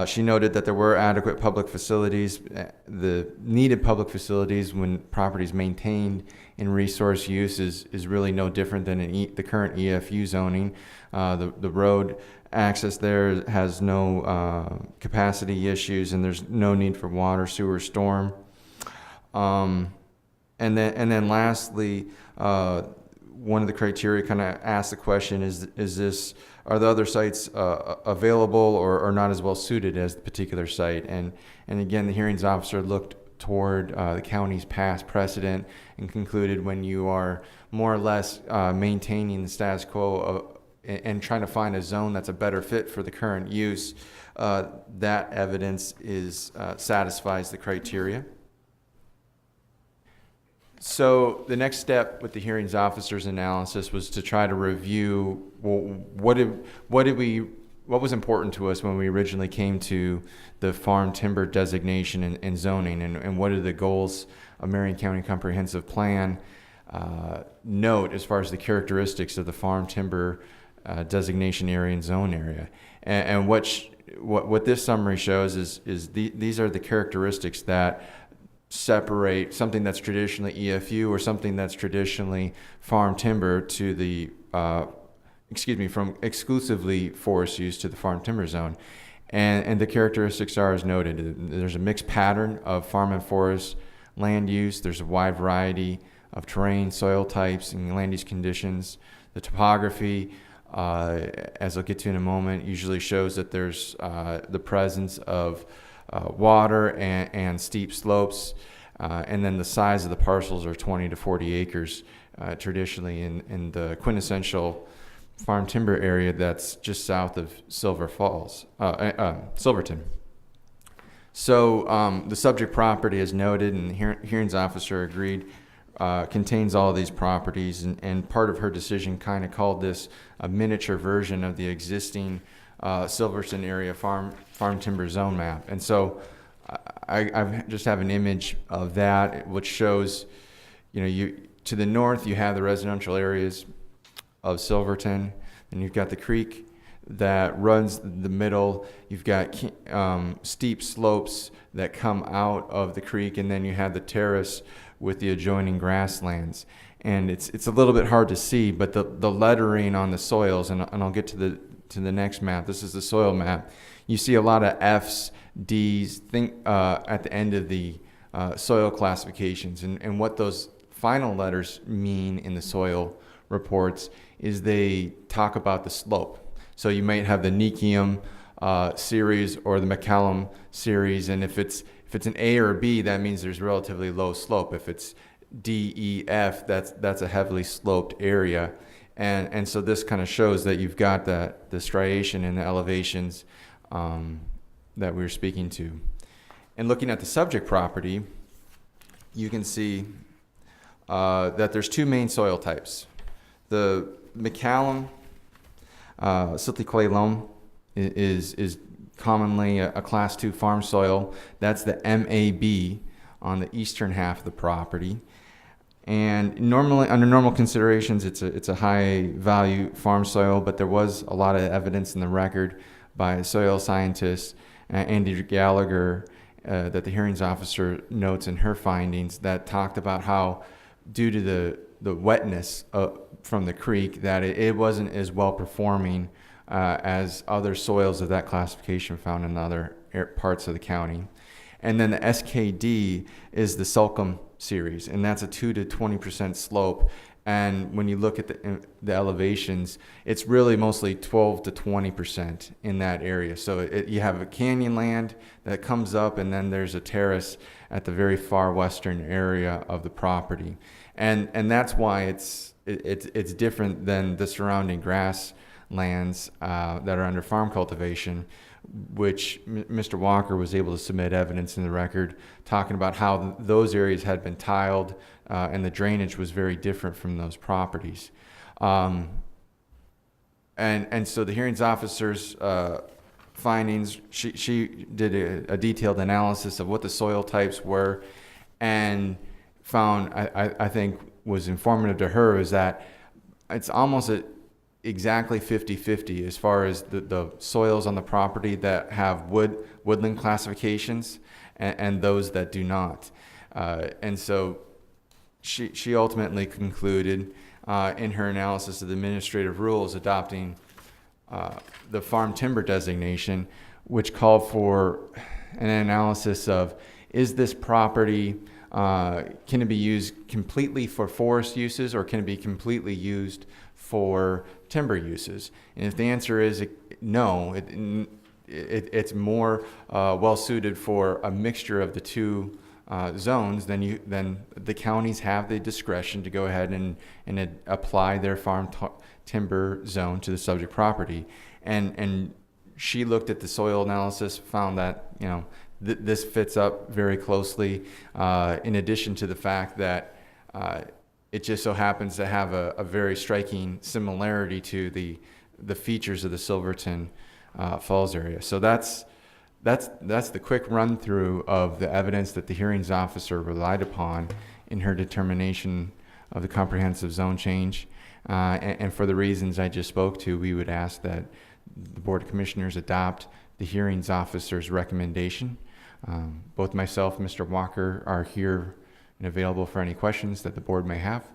She noted that there were adequate public facilities. The needed public facilities when properties maintained in resource use is really no different than in the current EFU zoning. The road access there has no capacity issues, and there's no need for water, sewer, storm. And then lastly, one of the criteria kind of asks the question: are the other sites available or not as well suited as the particular site? And again, the hearings officer looked toward the county's past precedent and concluded when you are more or less maintaining the status quo and trying to find a zone that's a better fit for the current use, that evidence satisfies the criteria. So the next step with the hearings officer's analysis was to try to review what was important to us when we originally came to the farm timber designation and zoning, and what are the goals of Marion County Comprehensive Plan note as far as the characteristics of the farm timber designation area and zone area. And what this summary shows is these are the characteristics that separate something that's traditionally EFU or something that's traditionally farm timber to the from exclusively forest use to the farm timber zone. And the characteristics are as noted. There's a mixed pattern of farm and forest land use. There's a wide variety of terrain, soil types, and land use conditions. The topography, as I'll get to in a moment, usually shows that there's the presence of water and steep slopes. And then the size of the parcels are 20 to 40 acres traditionally in the quintessential farm timber area that's just south of Silverton. So the subject property, as noted, and the hearings officer agreed, contains all of these properties, and part of her decision kind of called this a miniature version of the existing Silverton area farm timber zone map. And so I just have an image of that, which shows, to the north you have the residential areas of Silverton, and you've got the creek that runs the middle. You've got steep slopes that come out of the creek, and then you have the terrace with the adjoining grasslands. And it's a little bit hard to see, but the lettering on the soils, and I'll get to the next map. This is the soil map. You see a lot of F's, D's at the end of the soil classifications, and what those final letters mean in the soil reports is they talk about the slope. So you might have the Nequium series or the McCallum series, and if it's an A or a B, that means there's relatively low slope. If it's D, E, F, that's a heavily sloped area, and so this kind of shows that you've got the striation and the elevations that we were speaking to. And looking at the subject property, you can see that there's two main soil types. The McCallum silty clay loam is commonly a class 2 farm soil. That's the MAB on the eastern half of the property. And normally, under normal considerations, it's a high value farm soil, but there was a lot of evidence in the record by soil scientist Andy Gallagher that the hearings officer notes in her findings that talked about how, due to the wetness from the creek, that it wasn't as well performing as other soils of that classification found in other parts of the county. And then the SKD is the Sulcum series, and that's a 2 to 20% slope. And when you look at the elevations, it's really mostly 12 to 20% in that area. So you have a canyon land that comes up, and then there's a terrace at the very far western area of the property. And that's why it's different than the surrounding grasslands that are under farm cultivation, which Mr. Walker was able to submit evidence in the record talking about how those areas had been tiled and the drainage was very different from those properties. And so the hearings officer's findings, she did a detailed analysis of what the soil types were, and found, I think was informative to her, is that it's almost exactly 50-50 as far as the soils on the property that have woodland classifications and those that do not. And so she ultimately concluded in her analysis of the administrative rules adopting the farm timber designation, which called for an analysis of, is this property, can it be used completely for forest uses, or can it be completely used for timber uses? And if the answer is no, it's more well suited for a mixture of the two zones, then the counties have the discretion to go ahead and apply their farm timber zone to the subject property. And she looked at the soil analysis, found that this fits up very closely, in addition to the fact that it just so happens to have a very striking similarity to the features of the Silverton Falls area. So that's the quick run through of the evidence that the hearings officer relied upon in her determination of the comprehensive zone change. And for the reasons I just spoke to, we would ask that the Board of Commissioners adopt the hearings officer's recommendation. Both myself and Mr. Walker are here and available for any questions that the board may have.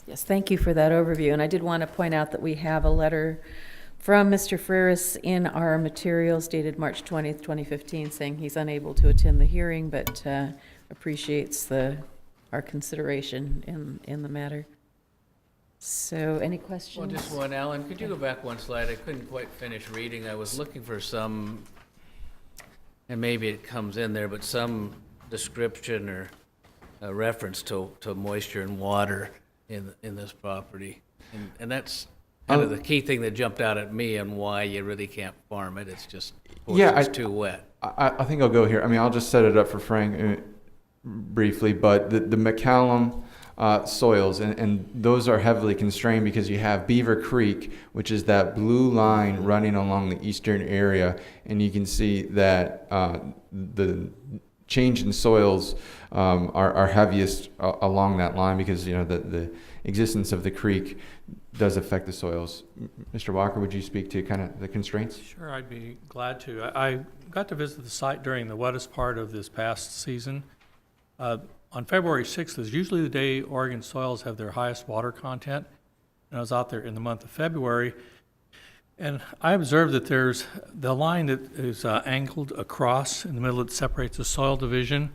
Yes, thank you for that overview. And I did want to point out that we have a letter from Mr. Freris in our materials dated March 20th, 2015, saying he's unable to attend the hearing, but appreciates our consideration in the matter. So, any questions? Well, just one. Alan, could you go back one slide? I couldn't quite finish reading. I was looking for some and maybe it comes in there, but some description or a reference to moisture and water in this property. And that's kind of the key thing that jumped out at me on why you really can't farm it. It's just, it's too wet. I think I'll go here. I mean, I'll just set it up for Frank briefly, but the McCallum soils, and those are heavily constrained because you have Beaver Creek, which is that blue line running along the eastern area, and you can see that the change in soils are heaviest along that line because, you know, the existence of the creek does affect the soils. Mr. Walker, would you speak to kind of the constraints? Sure, I'd be glad to. I got to visit the site during the wettest part of this past season. On February 6th is usually the day Oregon soils have their highest water content, and I was out there in the month of February, and I observed that there's the line that is angled across in the middle that separates the soil division.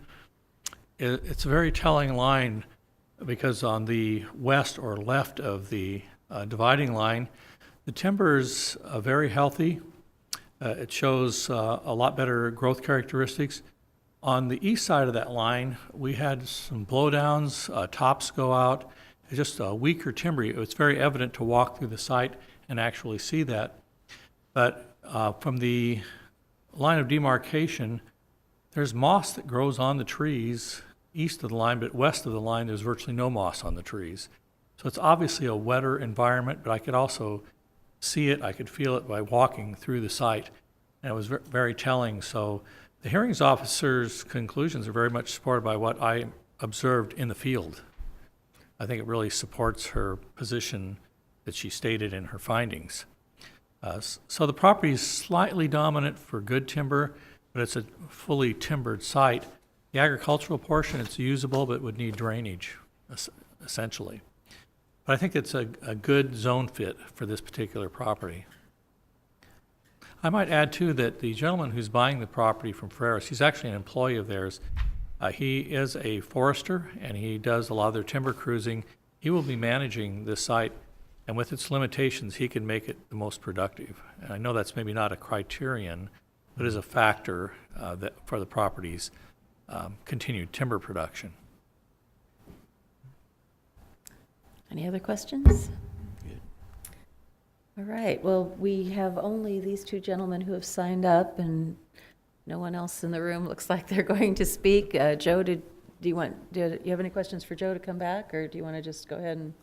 It's a very telling line because on the west or left of the dividing line, the timber is very healthy. It shows a lot better growth characteristics. On the east side of that line, we had some blowdowns, tops go out. It's just a weaker timber. It's very evident to walk through the site and actually see that. But from the line of demarcation, there's moss that grows on the trees east of the line, but west of the line, there's virtually no moss on the trees. So it's obviously a wetter environment, but I could also see it, I could feel it by walking through the site, and it was very telling. So the hearings officer's conclusions are very much supported by what I observed in the field. I think it really supports her position that she stated in her findings. So the property is slightly dominant for good timber, but it's a fully timbered site. The agricultural portion, it's usable, but would need drainage, essentially. But I think it's a good zone fit for this particular property. I might add, too, that the gentleman who's buying the property from Ferreras, he's actually an employee of theirs. He is a forester, and he does a lot of their timber cruising. He will be managing this site, and with its limitations, he can make it the most productive. And I know that's maybe not a criterion, but is a factor that for the property's continued timber production. Any other questions? All right, well, we have only these two gentlemen who have signed up, and no one else in the room looks like they're going to speak. Joe, do you have any questions for Joe to come back, or do you want to just go ahead and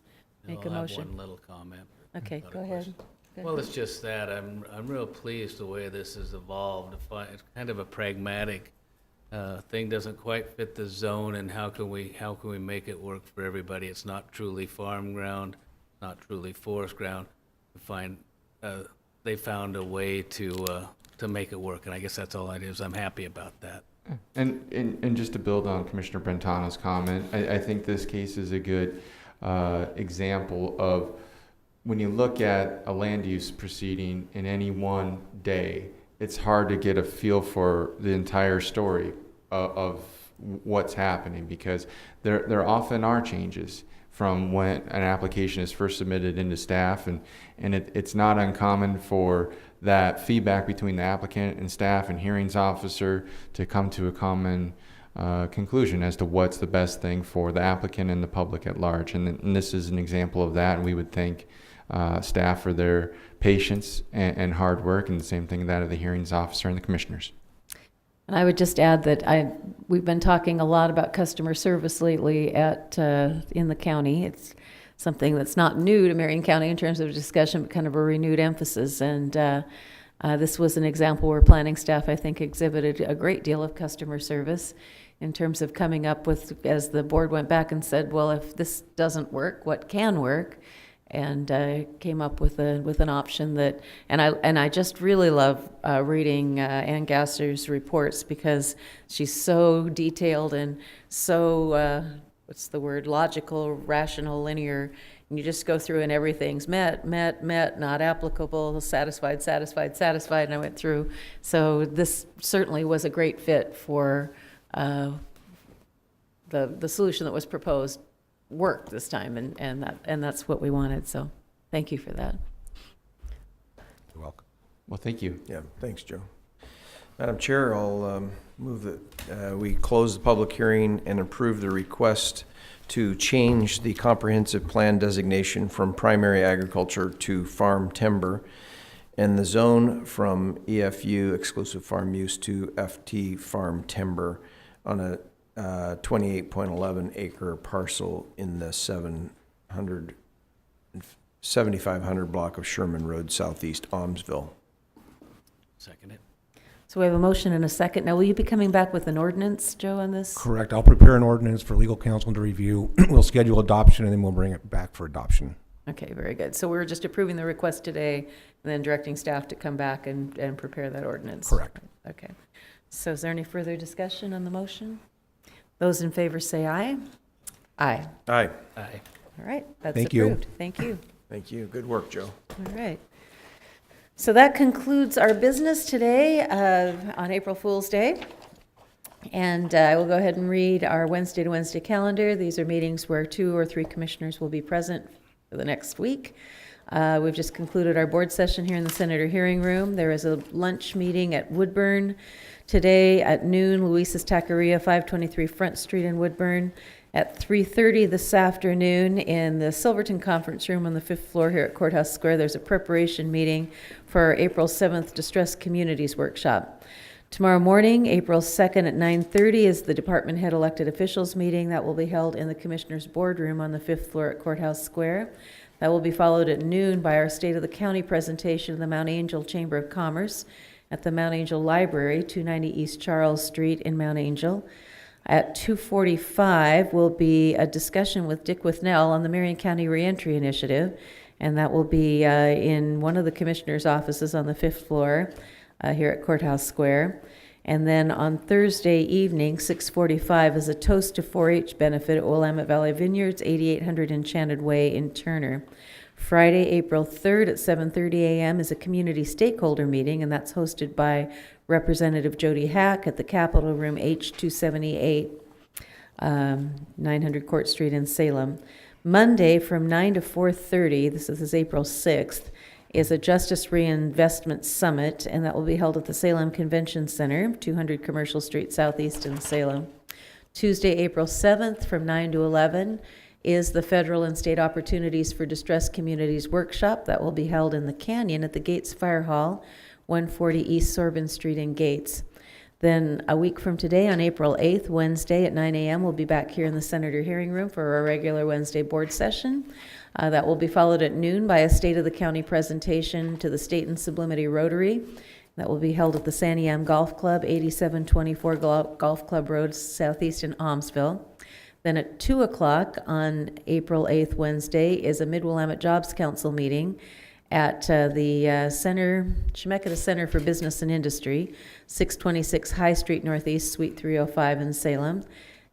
make a motion? I have one little comment. Okay, go ahead. Well, it's just that I'm real pleased the way this has evolved. It's kind of a pragmatic thing, doesn't quite fit the zone, and how can we make it work for everybody? It's not truly farm ground, not truly forest ground. They found a way to make it work, and I guess that's all it is. I'm happy about that. And just to build on Commissioner Brentano's comment, I think this case is a good example of when you look at a land use proceeding in any one day, it's hard to get a feel for the entire story of what's happening, because there often are changes from when an application is first submitted into staff, and it's not uncommon for that feedback between the applicant and staff and hearings officer to come to a common conclusion as to what's the best thing for the applicant and the public at large. And this is an example of that, and we would thank staff for their patience and hard work, and the same thing that of the hearings officer and the commissioners. And I would just add that we've been talking a lot about customer service lately in the county. It's something that's not new to Marion County in terms of discussion, but kind of a renewed emphasis. And this was an example where planning staff, I think, exhibited a great deal of customer service in terms of coming up with, as the board went back and said, well, if this doesn't work, what can work? And came up with an option that, and I just really love reading Ann Gasser's reports, because she's so detailed and so what's the word, logical, rational, linear, and you just go through and everything's met, not applicable, satisfied, and I went through. So this certainly was a great fit for the solution that was proposed. Work this time, and that's what we wanted. So thank you for that. You're welcome. Well, thank you. Yeah, thanks, Joe. Madam Chair, I'll move that we close the public hearing and approve the request to change the comprehensive plan designation from primary agriculture to farm timber and the zone from EFU, exclusive farm use, to FT farm timber on a 28.11 acre parcel in the 7500 block of Sherman Road, southeast Almsville. Second it. So we have a motion and a second. Now, will you be coming back with an ordinance, Joe, on this? Correct. I'll prepare an ordinance for legal counsel to review. We'll schedule adoption, and then we'll bring it back for adoption. Okay, very good. So we're just approving the request today and then directing staff to come back and prepare that ordinance? Correct. Okay. So is there any further discussion on the motion? Those in favor say aye. Aye. Aye. Aye. All right, that's Thank you. approved. Thank you. Thank you. Good work, Joe. All right. So that concludes our business today on April Fool's Day. And I will go ahead and read our Wednesday to Wednesday calendar. These are meetings where 2 or 3 commissioners will be present for the next week. We've just concluded our board session here in the Senator Hearing Room. There is a lunch meeting at Woodburn today at noon, Luis's Taqueria, 523 Front Street in Woodburn. At 3:30 this afternoon in the Silverton Conference Room on the 5th floor here at Courthouse Square, there's a preparation meeting for our April 7th Distressed Communities Workshop. Tomorrow morning, April 2nd at 9:30 is the Department Head Elected Officials meeting that will be held in the Commissioner's Boardroom on the 5th floor at Courthouse Square. That will be followed at noon by our State of the County presentation of the Mount Angel Chamber of Commerce at the Mount Angel Library, 290 East Charles Street in Mount Angel. At 2:45 will be a discussion with Dick Withnell on the Marion County Reentry Initiative, and that will be in one of the commissioner's offices on the 5th floor here at Courthouse Square. And then on Thursday evening, 6:45, is a Toast to 4-H benefit at Willamette Valley Vineyards, 8800 Enchanted Way in Turner. Friday, April 3rd at 7:30 a.m. is a community stakeholder meeting, and that's hosted by Representative Jody Hack at the Capitol Room H278, 900 Court Street in Salem. Monday from 9 to 4:30, this is April 6th, is a Justice Reinvestment Summit, and that will be held at the Salem Convention Center, 200 Commercial Street Southeast in Salem. Tuesday, April 7th from 9 to 11 is the Federal and State Opportunities for Distressed Communities Workshop that will be held in the Canyon at the Gates Fire Hall, 140 East Sorbonne Street in Gates. Then a week from today, on April 8th, Wednesday at 9 a.m., we'll be back here in the Senator Hearing Room for our regular Wednesday board session. That will be followed at noon by a State of the County presentation to the State and Sublimity Rotary. That will be held at the Santiam Golf Club, 8724 Golf Club Road, southeast in Almsville. Then at 2 o'clock on April 8th, Wednesday, is a Mid-Willamette Jobs Council meeting at the Chemeketa Center for Business and Industry, 626 High Street Northeast, Suite 305 in Salem.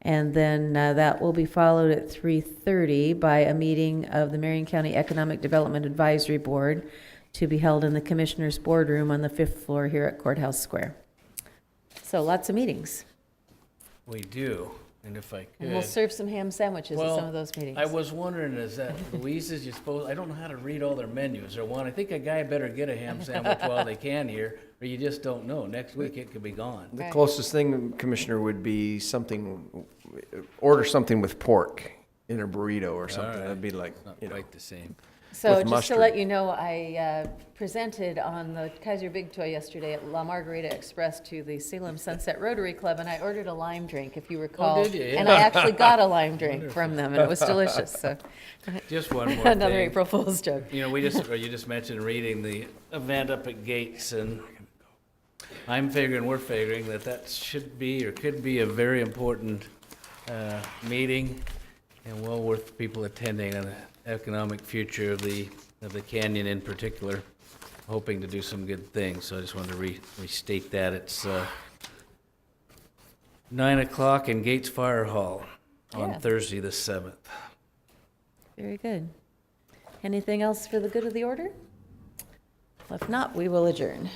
And then that will be followed at 3:30 by a meeting of the Marion County Economic Development Advisory Board to be held in the Commissioner's Boardroom on the 5th floor here at Courthouse Square. So lots of meetings. We do, and if I could. And we'll serve some ham sandwiches at some of those meetings. I was wondering, is that Louise's, I don't know how to read all their menus or one. I think a guy better get a ham sandwich while they can here, or you just don't know. Next week it could be gone. The closest thing, Commissioner, would be order something with pork in a burrito or something. All right. That'd be like, Not quite the same. So with just mustard. to let you know, I presented on the Kaiser Big Toy yesterday at La Margarita Express to the Salem Sunset Rotary Club, and I ordered a lime drink, if you recall. Oh, did you? Yeah. And I actually got a lime drink from them, and it was delicious. So Just one more another thing. April Fool's joke. You know, you just mentioned reading the event up at Gates, and we're figuring that should be or could be a very important meeting and well worth people attending on the economic future of the canyon in particular, hoping to do some good things. So I just wanted to restate that. It's 9 o'clock in Gates Fire Hall on Thursday the 7th. Very good. Anything else for the good of the order? If not, we will adjourn.